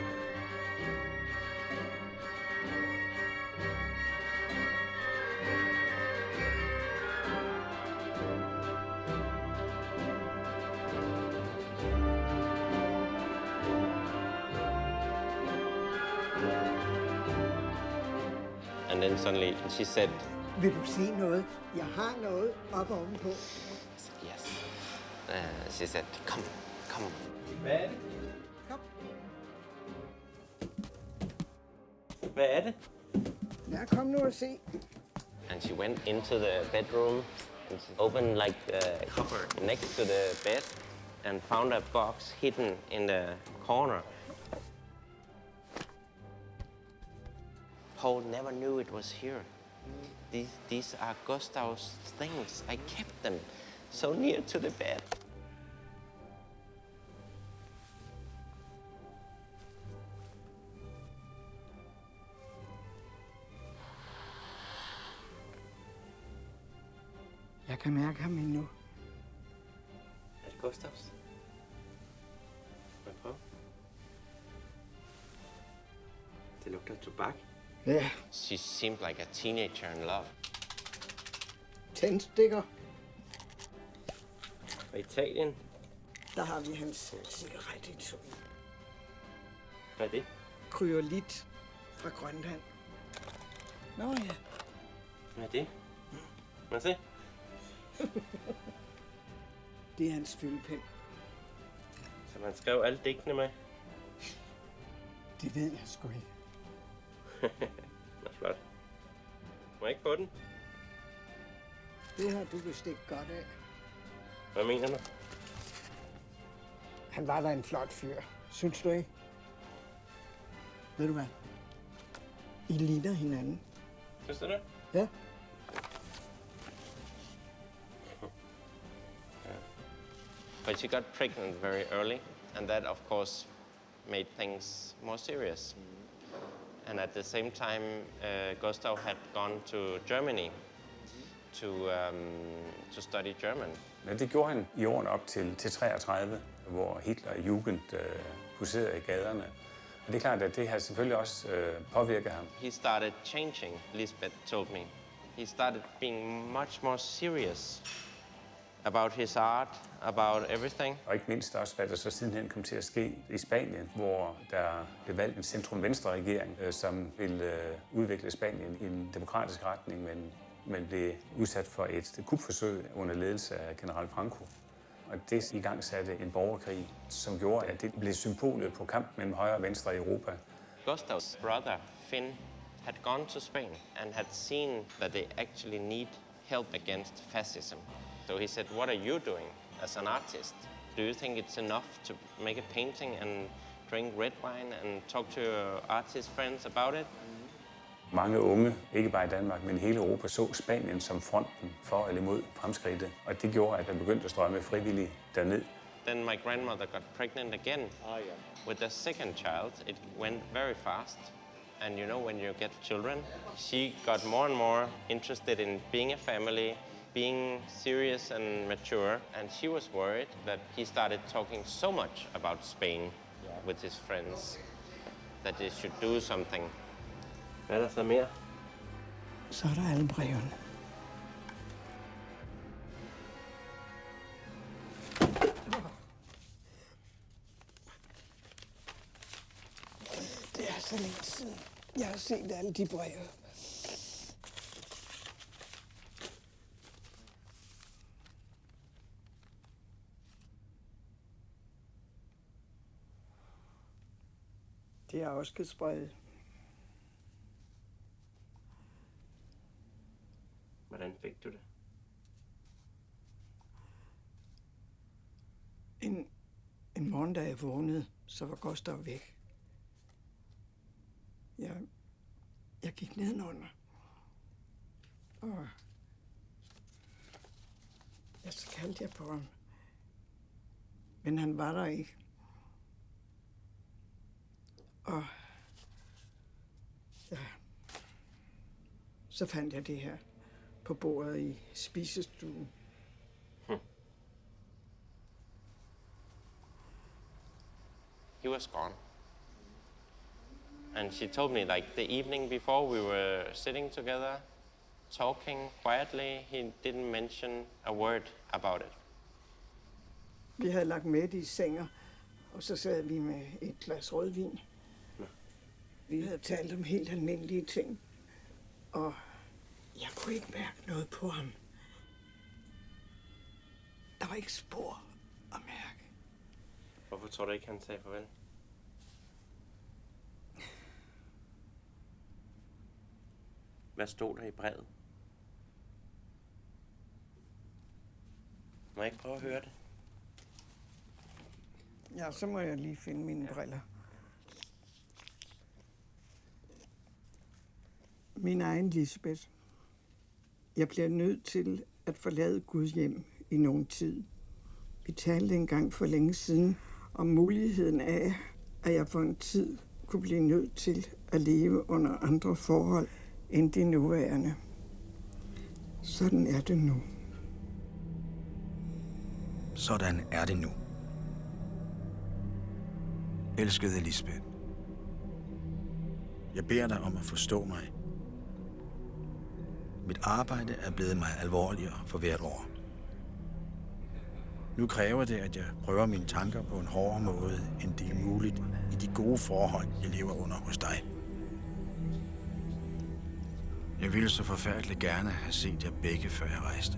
And then suddenly she said, Vil du se noget? Jeg har noget op ovenpå. I said, yes. She said, come. Hvad er det? Kom. Hvad er det? Ja, kom nu og se. And she went into the bedroom and she opened like the cupboard next to the bed and found a box hidden in the corner. Paul never knew it was here. These are Gustav's things. I kept them so near to the bed. Jeg kan mærke ham endnu. Er det Gustavs? Må jeg prøve? Det lugter tobak. Ja. She seemed like a teenager in love. Tændstikker. Fra Italien. Der har vi hans cigaretindtog. Hvad er det? Kryolit fra Grønland. Nå ja. Hvad er det? Må jeg se? Det er hans fyldepen. Så man skrev alle digtene med? Det ved jeg sgu ikke. Nå, flot. Må jeg ikke få den? Det har du vist ikke godt af. Hvad mener du? Han var da en flot fyr. Synes du ikke? Ved du hvad? I ligner hinanden. Synes du det? Ja. But she got pregnant very early, and that, of course, made things more serious. And at the same time, Gustav had gone to Germany to study German. Ja, det gjorde han i årene op til 33, hvor Hitler og Jugend huserede i gaderne. Og det er klart, at det har selvfølgelig også påvirket ham. He started changing, Lisbeth told me. He started being much more serious about his art, about everything. Og ikke mindst også, hvad der så sidenhen kom til at ske i Spanien, hvor der blev valgt en centrum-venstre-regering, som ville udvikle Spanien i en demokratisk retning, men blev udsat for et kupforsøg under ledelse af general Franco. Og det igangsatte en borgerkrig, som gjorde, at det blev symbolet på kamp mellem højre og venstre i Europa. Gustav's brother, Finn, had gone to Spain and had seen that they actually need help against fascism. So he said, what are you doing as an artist? Do you think it's enough to make a painting and drink red wine and talk to your artist friends about it? Mange unge, ikke bare i Danmark, men hele Europa, så Spanien som fronten for eller imod fremskridtet. Og det gjorde, at der begyndte at strømme frivillige derned. Then my grandmother got pregnant again. With the second child, it went very fast. And you know, when you get children, she got more and more interested in being a family, being serious and mature. And she was worried that he started talking so much about Spain with his friends that they should do something. Hvad er der så mere? Så er der alle brevene. Det er så længe siden, jeg har set alle de breve. Det er afskedsbrevet. Hvordan fik du det? En morgen, da jeg vågnede, så var Gustav væk. Jeg gik nedenunder. Og så kaldte jeg på ham. Men han var der ikke. Og ja, så fandt jeg det her på bordet i spisestuen. He was gone. And she told me, like, the evening before we were sitting together, talking quietly, he didn't mention a word about it. Vi havde lagt med i senger, og så sad vi med et glas rødvin. Vi havde talt om helt almindelige ting, og jeg kunne ikke mærke noget på ham. Der var ikke spor at mærke. Hvorfor tror du ikke, han sagde farvel? Hvad stod der i brevet? Må jeg ikke prøve at høre det? Ja, så må jeg lige finde mine briller. Min egen Lisbeth. Jeg bliver nødt til at forlade Guds hjem i nogen tid. Vi talte engang for længe siden om muligheden af, at jeg for en tid kunne blive nødt til at leve under andre forhold end de nuværende. Sådan er det nu. Sådan er det nu. Elskede Lisbeth. Jeg beder dig om at forstå mig. Mit arbejde er blevet mig alvorligere for hvert år. Nu kræver det, at jeg prøver mine tanker på en hårdere måde, end det er muligt i de gode forhold, jeg lever under hos dig. Jeg ville så forfærdeligt gerne have set jer begge, før jeg rejste.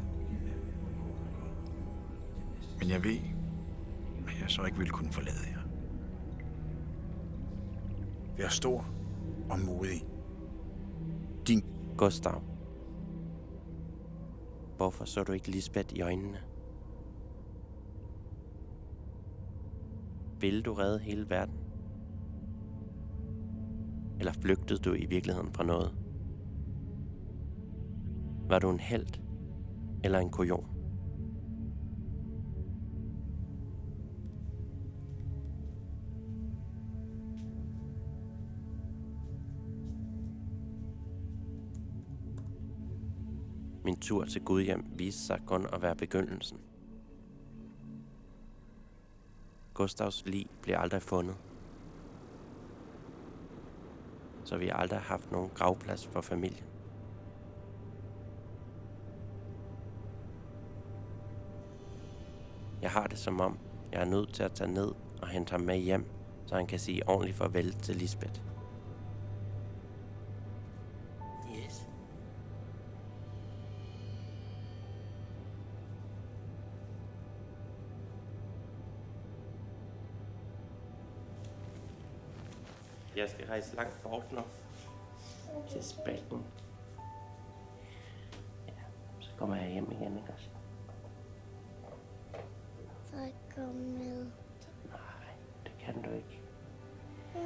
Men jeg ved, at jeg så ikke ville kunne forlade jer. Vær stor og modig. Din Gustav. Hvorfor så du ikke Lisbeth i øjnene? Ville du redde hele verden? Eller flygtede du i virkeligheden fra noget? Var du en helt eller en kujon? Min tur til Gudhjem viste sig kun at være begyndelsen. Gustavs lig blev aldrig fundet. Så vi har aldrig haft nogen gravplads for familien. Jeg har det som om, jeg er nødt til at tage ned og hente ham med hjem, så han kan sige ordentligt farvel til Lisbeth. Yes. Jeg skal rejse langt bort nu. Til Spanien. Ja, så kommer jeg hjem igen, ikke også? Så komme med? Nej, det kan du ikke. Jo.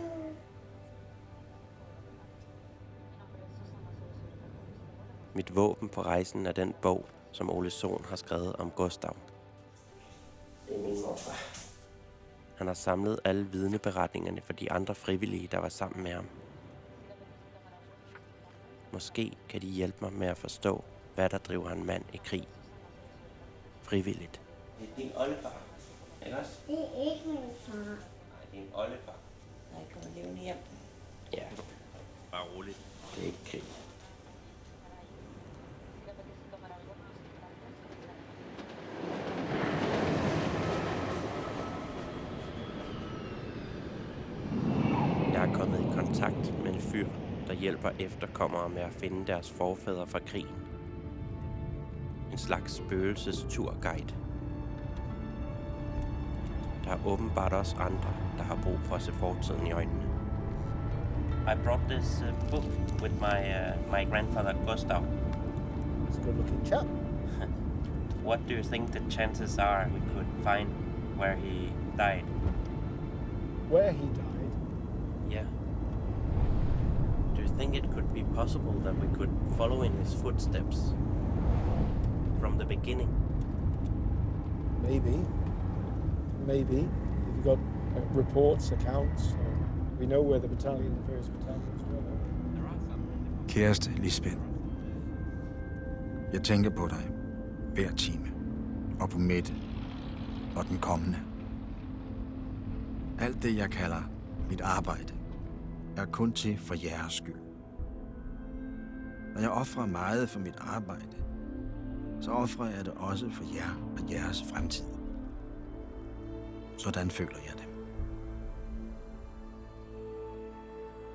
Mit våben på rejsen er den bog, som Ole Sohn har skrevet om Gustav. Det er min morfar. Han har samlet alle vidneberetningerne for de andre frivillige, der var sammen med ham. Måske kan de hjælpe mig med at forstå, hvad der driver en mand i krig. Frivilligt. Det er din oldefar, ikke også? Det er ikke min far. Nej, det er din oldefar. Jeg kommer levende hjem. Ja, bare roligt. Det er ikke krig. Jeg er kommet i kontakt med en fyr, der hjælper efterkommere med at finde deres forfædre fra krigen. En slags spøgelsesturguide. Der er åbenbart også andre, der har brug for at se fortiden i øjnene. I brought this book with my grandfather Gustav. It's a good-looking chap. What do you think the chances are we could find where he died? Where he died? Yeah. Do you think it could be possible that we could follow in his footsteps from the beginning? Maybe. Maybe. If you got reports, accounts, we know where the battalion, various battalions were. Kæreste Lisbeth. Jeg tænker på dig hver time, og på Mette og den kommende. Alt det, jeg kalder mit arbejde, er kun til for jeres skyld. Når jeg offrer meget for mit arbejde, så offrer jeg det også for jer og jeres fremtid. Sådan føler jeg det.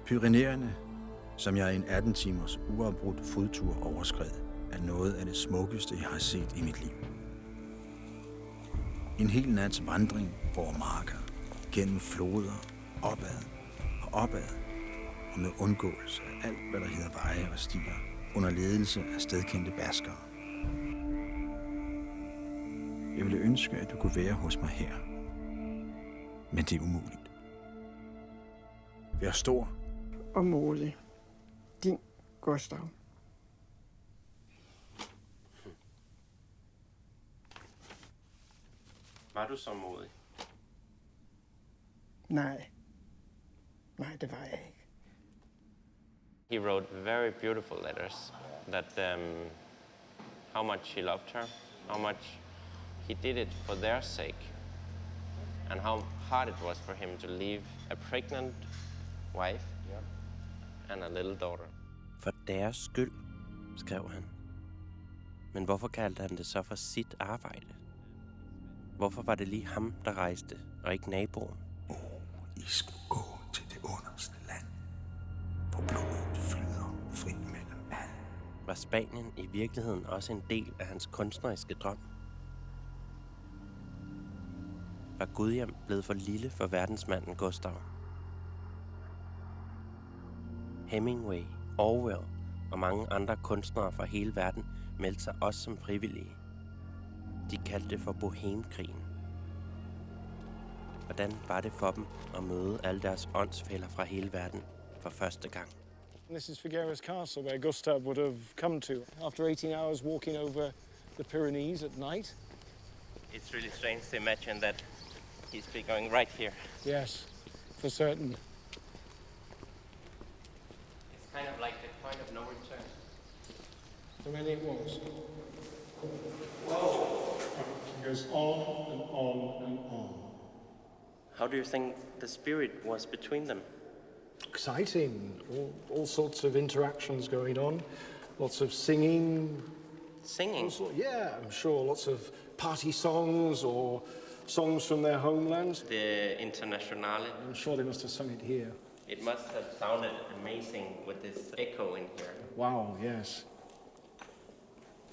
Pyrenæerne, som jeg i en 18 timers uafbrudt fodtur overskred, er noget af det smukkeste, jeg har set i mit liv. En hel nats vandring over marker, gennem floder, opad og opad, og med undgåelse af alt, hvad der hedder veje og stier, under ledelse af stedkendte baskere. Jeg ville ønske, at du kunne være hos mig her, men det er umuligt. Vær stor og modig. Din Gustav. Var du så modig? Nej. Nej, det var jeg ikke. He wrote very beautiful letters that how much he loved her, how much he did it for their sake, and how hard it was for him to leave a pregnant wife and a little daughter. For deres skyld, skrev han. Men hvorfor kaldte han det så for sit arbejde? Hvorfor var det lige ham, der rejste, og ikke naboen? I skulle gå til det underste land, hvor blodet flyder frit mellem alle. Var Spanien i virkeligheden også en del af hans kunstneriske drøm? Var Gudhjem blevet for lille for verdensmanden Gustav? Hemingway, Orwell og mange andre kunstnere fra hele verden meldte sig også som frivillige. De kaldte det for Bohemkrigen. Hvordan var det for dem at møde alle deres åndsfæller fra hele verden for første gang? This is Figueres Castle, where Gustav would have come to after 18 hours walking over the Pyrenees at night. It's really strange to imagine that he's be going right here. Yes, for certain. It's kind of like the point of no return. So many it was. It goes on and on and on. How do you think the spirit was between them? Exciting, all sorts of interactions going on, lots of singing. Singing? Yeah, I'm sure, lots of party songs or songs from their homelands. The Internationale. I'm sure they must have sung it here. It must have sounded amazing with this echo in here. Wow, yes.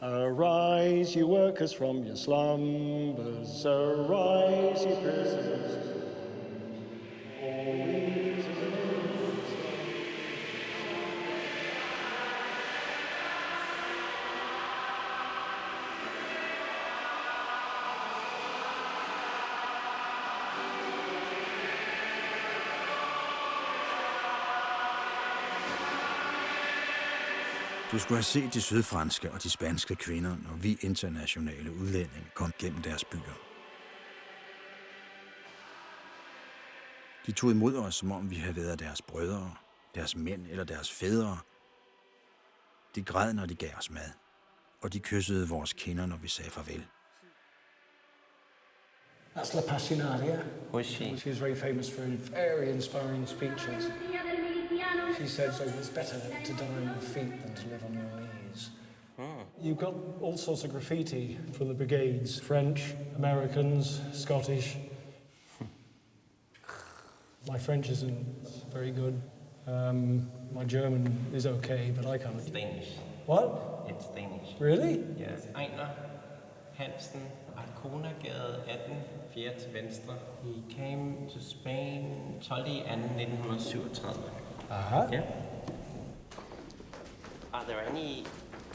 Arise, you workers from your slumbers, arise, you prisoners. Du skulle have set de sydfranske og de spanske kvinder, når vi internationale udlændinge kom gennem deres byer. De tog imod os, som om vi havde været deres brødre, deres mænd eller deres fædre. De græd, når de gav os mad, og de kyssede vores kinder, når vi sagde farvel. That's La Passionaria. Who is she? She was very famous for very inspiring speeches. She said, so it's better to die on your feet than to live on your knees. You've got all sorts of graffiti from the brigades. French, Americans, Scottish. My French isn't very good. My German is okay, but I can't. It's Danish. What? It's Danish. Really? Yes. Ejner Hansen, Arkonagade 18, 4 til venstre. He came to Spain 12/2/1937. Yeah. Are there any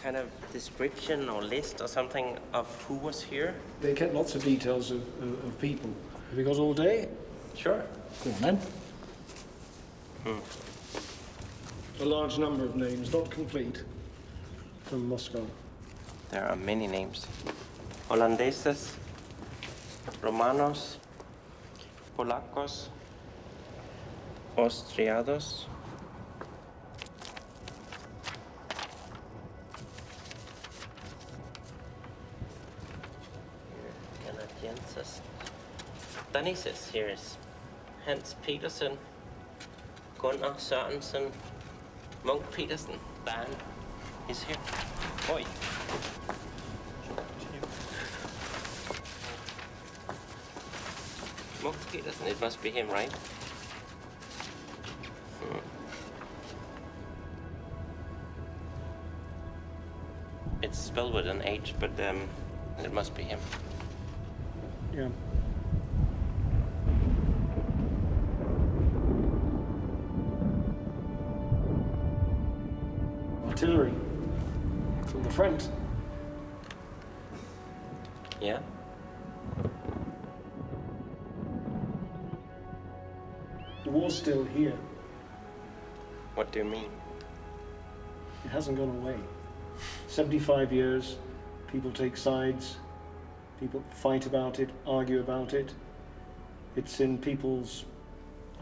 kind of description or list or something of who was here? They kept lots of details of people. Have you got all day? Sure. Go on then. A large number of names, not complete, from Moscow. There are many names. Holandeses, Romanos, Polacos, Austriados, Canadienses. Daneses, here is Hans Petersen, Gunnar Sørensen, Munk Petersen, Dan is here. Oi. Munk Petersen, it must be him, right? It's spelled with an H, but it must be him. Yeah. Artillery from the front. Yeah? The war's still here. What do you mean? It hasn't gone away. 75 years, people take sides, people fight about it, argue about it. It's in people's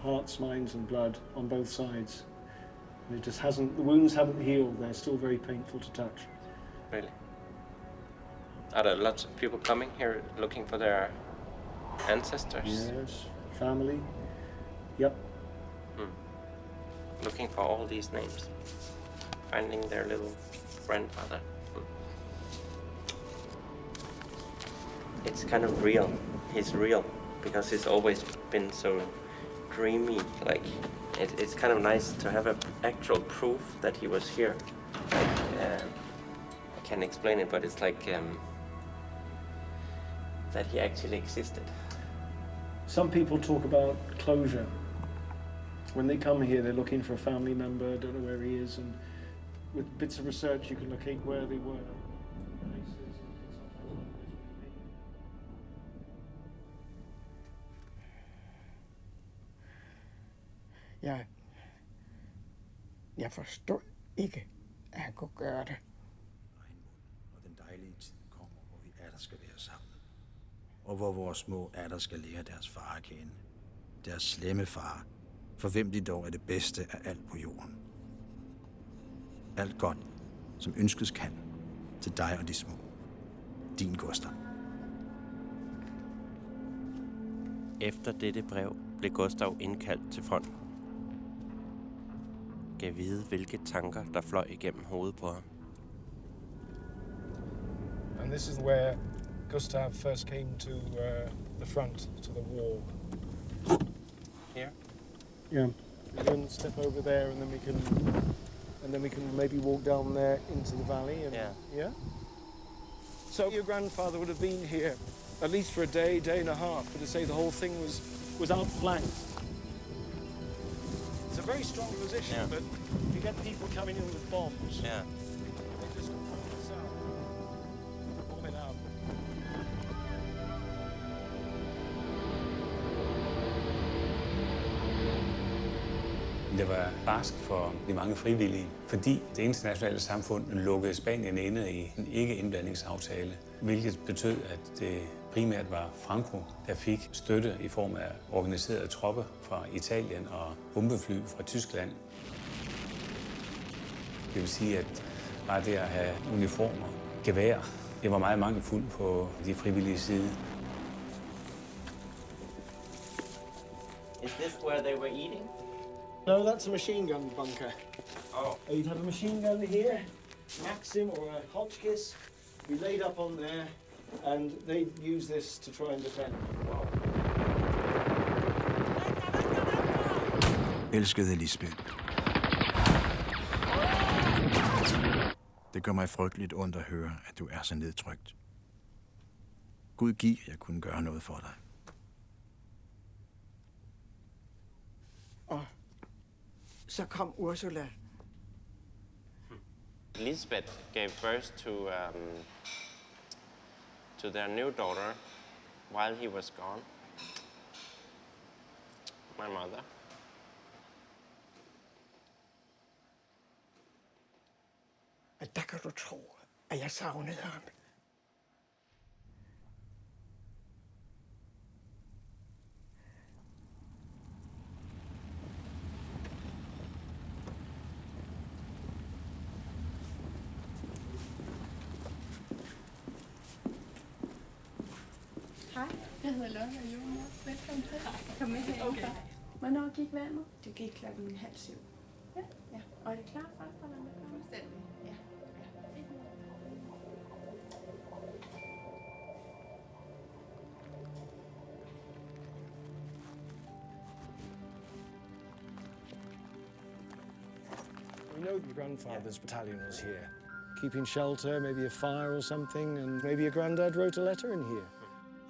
hearts, minds and blood on both sides. And it just hasn't, the wounds haven't healed, they're still very painful to touch. Really? Are there lots of people coming here looking for their ancestors? Yes, family. Yep. Looking for all these names. Finding their little grandfather. It's kind of real. He's real because he's always been so dreamy. Like, it's kind of nice to have an actual proof that he was here. Like, I can't explain it, but it's like that he actually existed. Some people talk about closure. When they come here, they're looking for a family member, don't know where he is, and with bits of research, you can locate where they were. Jeg forstod ikke, at han kunne gøre det. Og den dejlige tid kommer, hvor vi atter skal være sammen. Og hvor vores små atter skal lære deres far at kende. Deres slemme far, for hvem de dog er det bedste af alt på jorden. Alt godt, som ønskes kan, til dig og de små. Din Gustav. Efter dette brev blev Gustav indkaldt til fronten. Gav vide, hvilke tanker, der fløj igennem hovedet på ham. And this is where Gustav first came to the front, to the wall. Here? Yeah. We can step over there, and then we can maybe walk down there into the valley. And, yeah. So your grandfather would have been here at least for a day, day and a half, but to say the whole thing was outflanked. It's a very strong position, but you get people coming in with bombs. Yeah. They just bomb this out. Bomb it out. Det var barsk for de mange frivillige, fordi det internationale samfund lukkede Spanien inde i en ikke-indblandingsaftale, hvilket betød, at det primært var Franco, der fik støtte i form af organiserede tropper fra Italien og bombefly fra Tyskland. Det vil sige, at bare det at have uniformer, gevær, det var meget mangelfuldt på de frivillige side. Is this where they were eating? No, that's a machine gun bunker. Oh. You'd have a machine gun here, Maxim or a Hotchkiss, be laid up on there, and they'd use this to try and defend. Elskede Lisbeth. Det gør mig frygteligt ondt at høre, at du er så nedtrykt. Gud giv, at jeg kunne gøre noget for dig. Og så kom Ursula. Lisbeth gave birth to their new daughter while he was gone. My mother. At der kan du tro, at jeg savnede ham. Hej, jeg hedder Lotte og Jonas. Velkommen til. Kom med her. Okay. Hvornår gik vandet? Det gik 6:30. Ja. Ja. Og er det klar for at være med? Fuldstændig. Ja. We know your grandfather's battalion was here. Keeping shelter, maybe a fire or something, and maybe your granddad wrote a letter in here.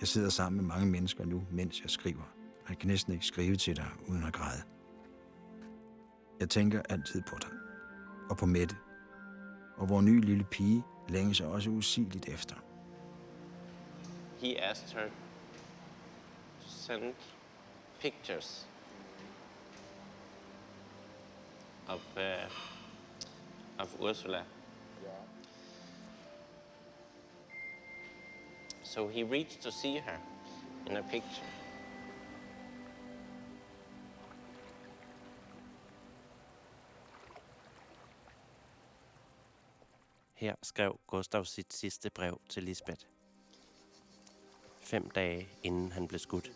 Jeg sidder sammen med mange mennesker nu, mens jeg skriver. Jeg kan næsten ikke skrive til dig uden at græde. Jeg tænker altid på dig. Og på Mette. Og vor nye lille pige længes sig også usigeligt efter. He asked her to send pictures of Ursula. So he reached to see her in a picture. Her skrev Gustav sit sidste brev til Lisbeth. 5 dage inden han blev skudt.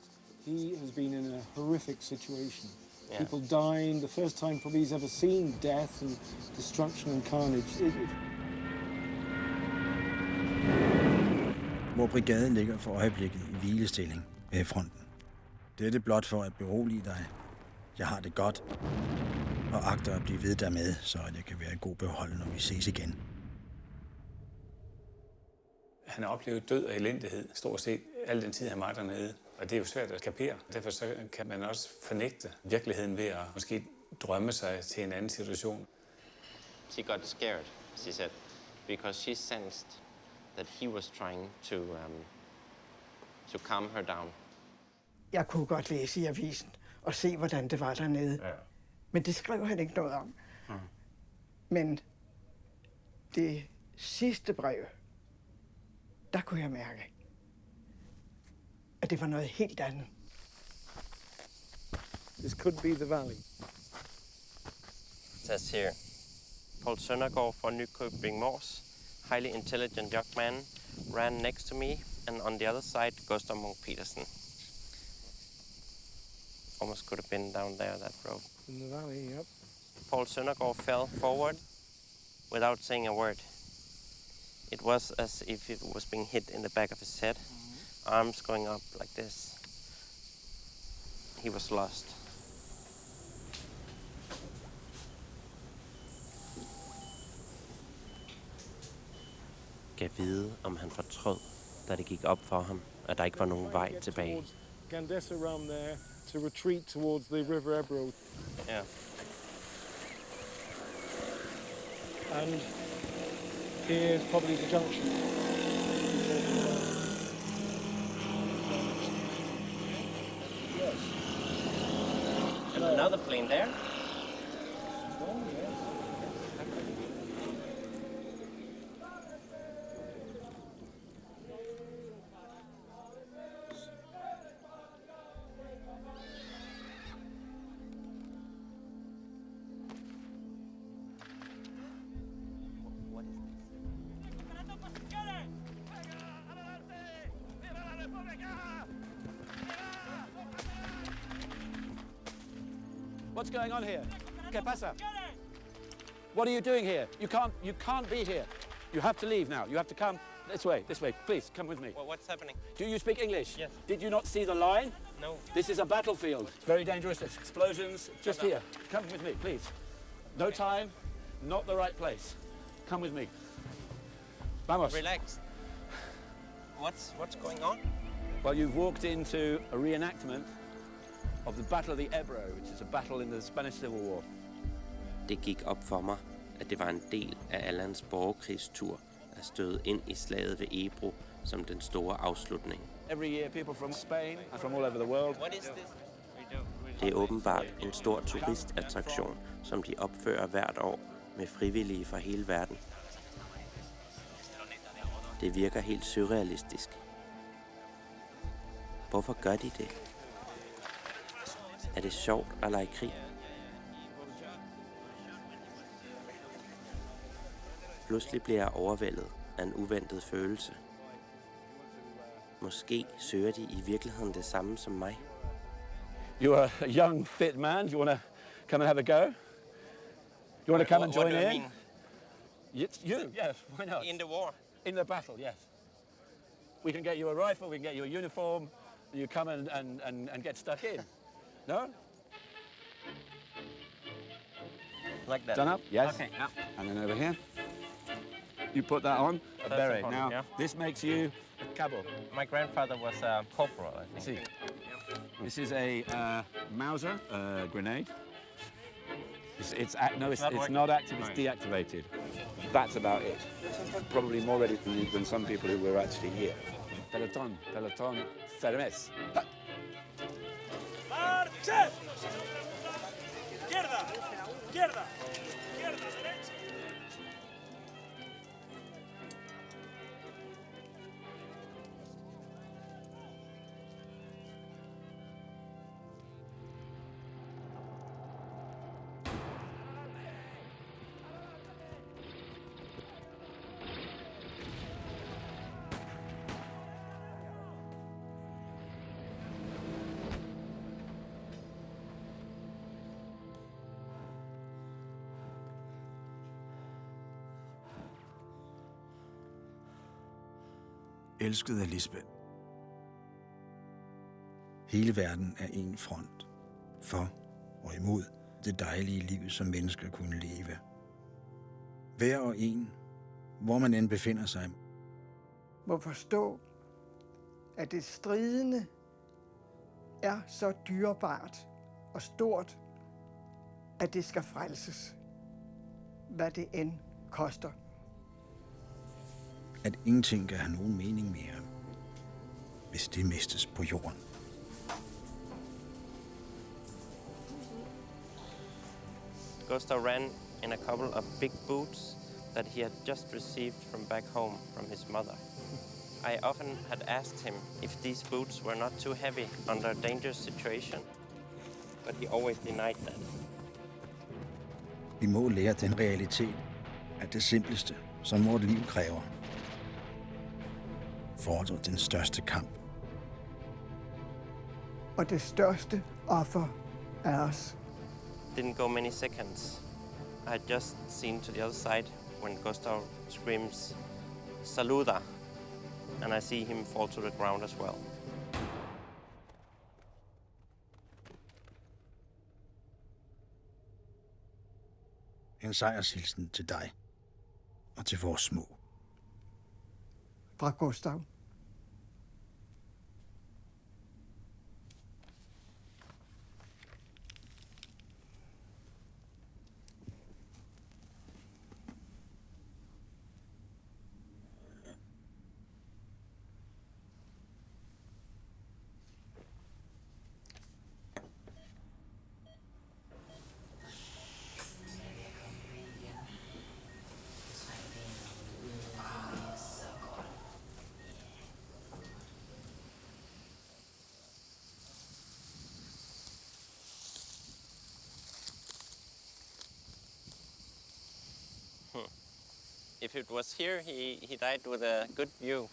He has been in a horrific situation. Yeah. People dying, the first time probably he's ever seen death and destruction and carnage. Hvor brigaden ligger for øjeblikket i hvilestilling ved fronten. Det er det blot for at berolige dig. Jeg har det godt, og agter at blive ved dermed, så at jeg kan være i god behold, når vi ses igen. Han har oplevet død og elendighed stort set al den tid, han var dernede. Og det er jo svært at kapere. Derfor så kan man også fornægte virkeligheden ved at måske drømme sig til en anden situation. She got scared, she said, because she sensed that he was trying to calm her down. Jeg kunne godt læse i avisen og se, hvordan det var dernede. Ja. Men det skrev han ikke noget om. Men det sidste brev, der kunne jeg mærke, at det var noget helt andet. This could be the valley. It says here, Paul Søndergaard fra Nykøbing Mors, highly intelligent young man, ran next to me, and on the other side, Gustav Munk Petersen. Almost could have been down there, that road. In the valley, yep. Paul Søndergaard fell forward without saying a word. It was as if it was being hit in the back of his head, arms going up like this. He was lost. Gav vide, om han fortrød, da det gik op for ham, at der ikke var nogen vej tilbage. Gandesa around there to retreat towards the River Ebro. Yeah. And here's probably the junction. And another plane there. What's going on here? ¿Qué pasa? What are you doing here? You can't be here. You have to leave now. You have to come this way, Please, come with me. Well, what's happening? Do you speak English? Yes. Did you not see the line? No. This is a battlefield. It's very dangerous. There's explosions. Just here. Come with me, please. No time, not the right place. Come with me. Vamos. Relax. What's going on? Well, you've walked into a reenactment of the Battle of the Ebro, which is a battle in the Spanish Civil War. Det gik op for mig, at det var en del af Allans borgerkrigstur at støde ind i slaget ved Ebro som den store afslutning. Every year people from Spain and from all over the world. What is this? Det er åbenbart en stor turistattraktion, som de opfører hvert år med frivillige fra hele verden. Det virker helt surrealistisk. Hvorfor gør de det? Er det sjovt at lege krig? Pludselig bliver jeg overvældet af en uventet følelse. Måske søger de i virkeligheden det samme som mig. You are a young, fit man. Do you want to come and have a go? You want to come and join what do you in? mean? You, yes, why not? In the war? In the battle, yes. We can get you a rifle, we can get you a uniform, and you come and get stuck in. No? Like that? Done up? Yes. Okay, yeah. And then over here. You put that on, a That's beret. important, Now, yeah. this makes you a cabo. My grandfather was a corporal, I think. See, this is a Mauser grenade. It's not active, it's deactivated. That's about it. Probably more ready than some people who were actually here. Peloton, fermes. ¡Marche! Izquierda, izquierda, izquierda, derecha. Elskede Lisbeth. Hele verden er en front. For og imod det dejlige liv, som mennesker kunne leve. Hver og en, hvor man end befinder sig, må forstå, at det stridende er så dyrebart og stort, at det skal frelses, hvad det end koster. at ingenting kan have nogen mening mere, hvis det mistes på jorden. Gustav ran in a couple of big boots that he had just received from back home from his mother. I often had asked him if these boots were not too heavy under a dangerous situation, but he always denied that. Vi må lære den realitet, at det simpleste, som vort liv kræver, fordrer den største kamp. Og det største offer er os. Didn't go many seconds. I had just seen to the other side when Gustav screams, "Saluda!" and I see him fall to the ground as well. En sejrshilsen til dig og til vores små. Fra Gustav. If it was here, he died with a good view.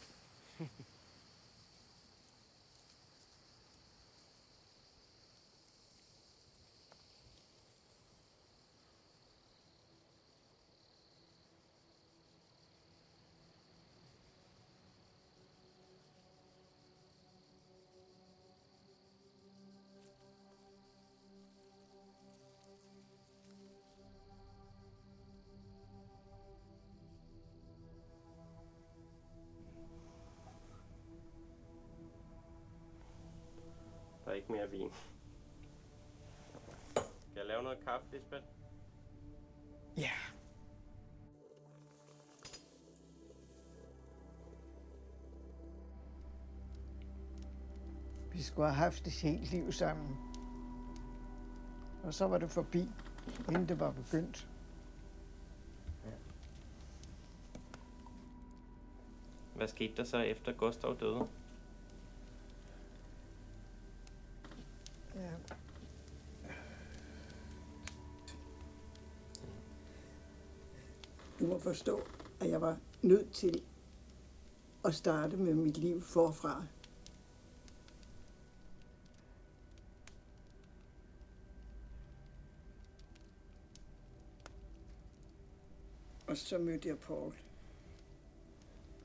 Der er ikke mere vin. Skal jeg lave noget kaffe, Lisbeth? Ja. Vi skulle have haft et helt liv sammen. Og så var det forbi, inden det var begyndt. Hvad skete der så efter Gustav døde? Ja. Du må forstå, at jeg var nødt til at starte med mit liv forfra. Og så mødte jeg Paul.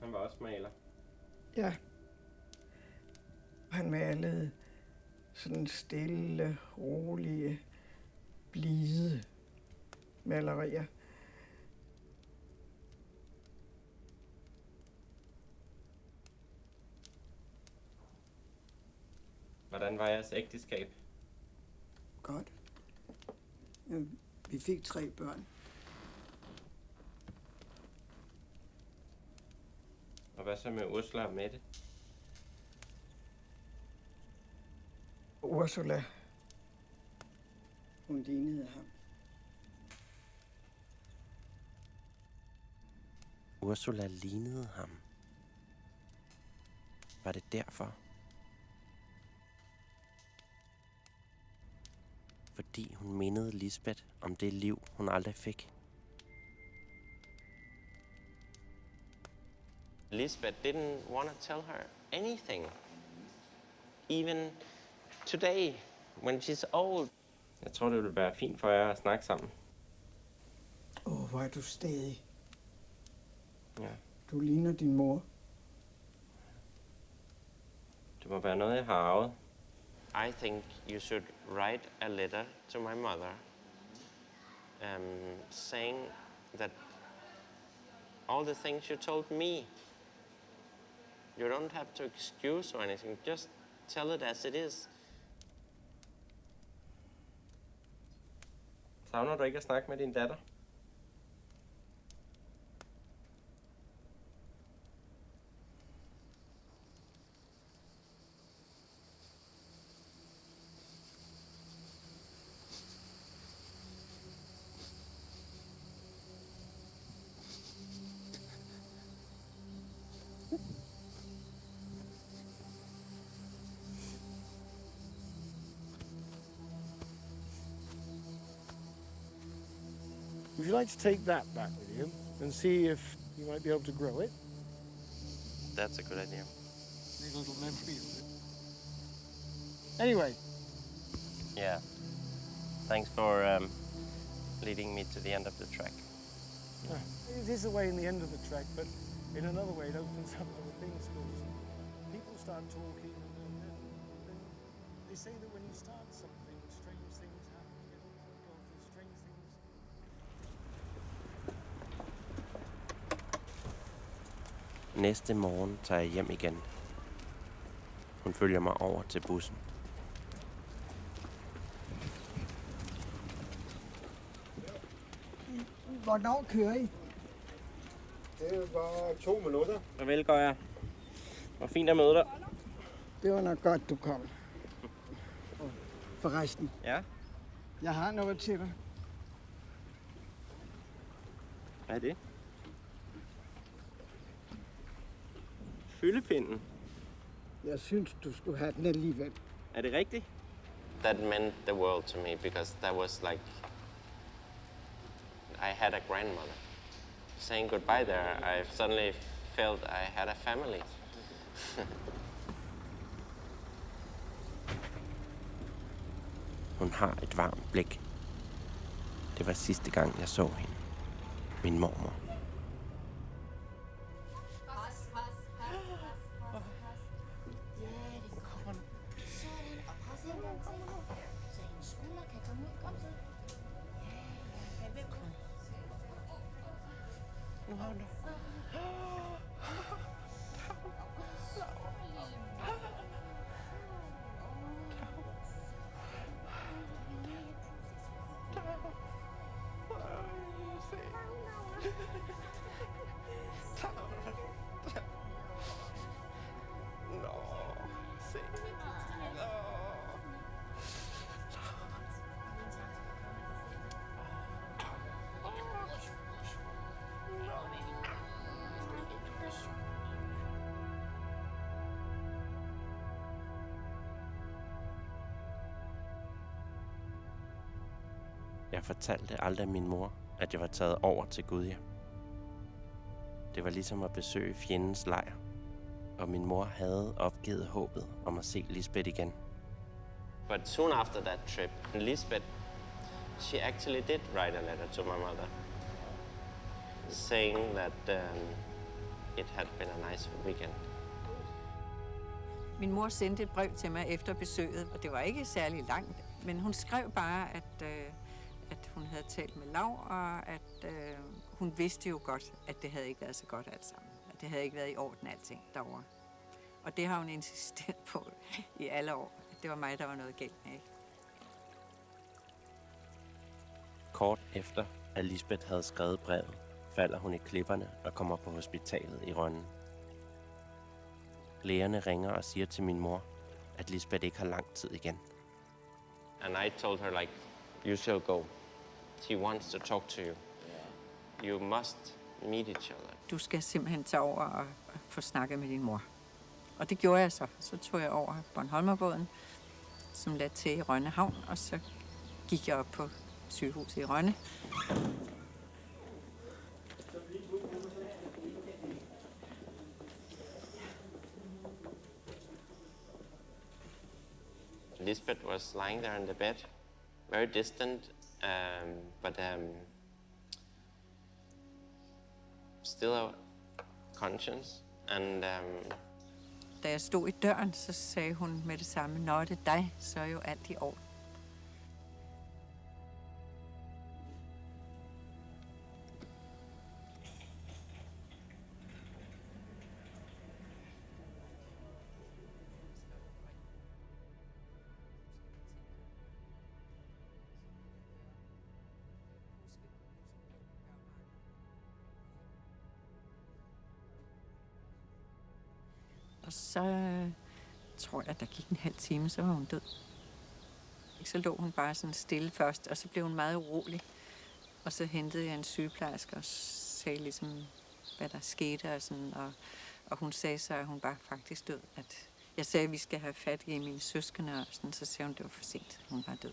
Han var også maler. Ja. Han malede sådan stille, rolige, blide malerier. Hvordan var jeres ægteskab? Godt. Vi fik 3 børn. Og hvad så med Ursula og Mette? Ursula. Hun lignede ham. Ursula lignede ham. Var det derfor? Fordi hun mindede Lisbeth om det liv, hun aldrig fik. Lisbeth didn't want to tell her anything. Even today, when she's old. Jeg tror, det ville være fint for jer at snakke sammen. Hvor er du stadig. Ja. Du ligner din mor. Det må være noget, jeg har arvet. I think you should write a letter to my mother saying that all the things you told me, you don't have to excuse or anything, just tell it as it is. Savner du ikke at snakke med din datter? Would you like to take that back with you and see if you might be able to grow it? That's a good idea. Make a little memory of it. Anyway. Yeah. Thanks for leading me to the end of the track. It is a way in the end of the track, but in another way it opens up other things because people start talking and they say that when you start something, strange things happen. You go through strange things. Næste morgen tager jeg hjem igen. Hun følger mig over til bussen. Hvornår kører I? Det var 2 minutter. Farvel, går jeg. Hvor fint at møde dig. Det var nok godt, du kom. Forresten. Ja? Jeg har noget til dig. Hvad er det? Fyldepinden. Jeg synes, du skulle have den alligevel. Er det rigtigt? That meant the world to me because that was like I had a grandmother. saying goodbye there, I suddenly felt I had a family. Hun har et varmt blik. Det var sidste gang, jeg så hende. Min mormor. Jeg fortalte aldrig min mor, at jeg var taget over til Gudhjem. Det var ligesom at besøge fjendens lejr, og min mor havde opgivet håbet om at se Lisbeth igen. But soon after that trip, Lisbeth, she actually did write a letter to my mother, saying that it had been a nice weekend. Min mor sendte et brev til mig efter besøget, og det var ikke særlig langt, men hun skrev bare, at hun havde talt med Lav, og at hun vidste jo godt, at det havde ikke været så godt alt sammen. At det havde ikke været i orden alting derovre. Og det har hun insisteret på i alle år. At det var mig, der var noget galt med. Kort efter, at Lisbeth havde skrevet brevet, falder hun i klipperne og kommer på hospitalet i Rønne. Lægerne ringer og siger til min mor, at Lisbeth ikke har lang tid igen. And I told her, like, you shall go. She wants to talk to you. You must meet each other. Du skal simpelthen tage over og få snakket med din mor. Og det gjorde jeg så. Så tog jeg over Bornholmerbåden, som led til i Rønne Havn, og så gik jeg op på sygehuset i Rønne. Lisbeth was lying there in the bed, very distant, but still conscious. And Da jeg stod i døren, så sagde hun med det samme, når det er dig, så er jo alt i orden. Og så tror jeg, der gik en halv time, så var hun død. Så lå hun bare sådan stille først, og så blev hun meget urolig. Og så hentede jeg en sygeplejerske og sagde ligesom, hvad der skete. Og, sådan, og hun sagde så, at hun bare faktisk død. At jeg sagde, at vi skal have fat i mine søskende, og sådan, så sagde hun, at det var for sent. Hun var død.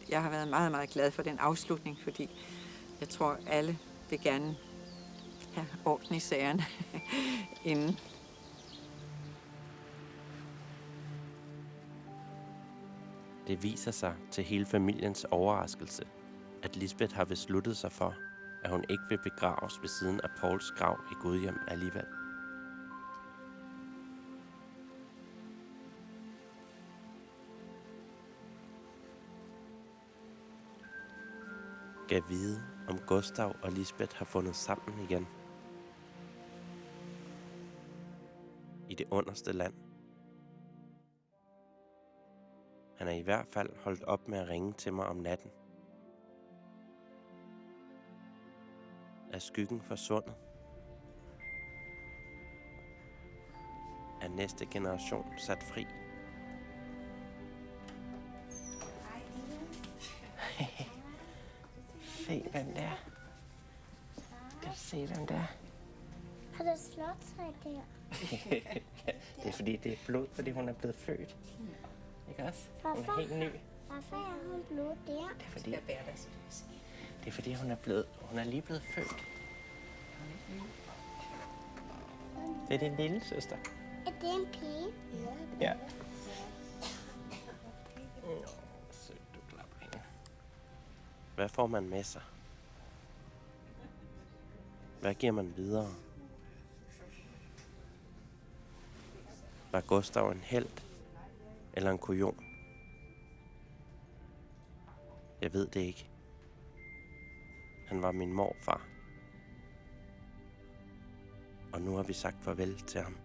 Jeg har været meget, meget glad for den afslutning, fordi jeg tror, alle vil gerne have orden i sagerne inden. Det viser sig til hele familiens overraskelse, at Lisbeth har besluttet sig for, at hun ikke vil begraves ved siden af Pauls grav i Gudhjem alligevel. Gav vide, om Gustav og Lisbeth har fundet sammen igen. I det underste land. Han er i hvert fald holdt op med at ringe til mig om natten. Er skyggen forsvundet? Er næste generation sat fri? Se, hvem det er. Kan du se, hvem det er? Har du slået sig der? Det er fordi, det er blod, fordi hun er blevet født. Ikke også? Hun er helt ny. Hvorfor er hun blod der? Det er fordi, Det er fordi, hun er lige blevet født. Det er din lille søster. Er det en pige? Ja. Så du klapper hende. Hvad får man med sig? Hvad giver man videre? Var Gustav en helt eller en kujon? Jeg ved det ikke. Han var min morfar. Og nu har vi sagt farvel til ham.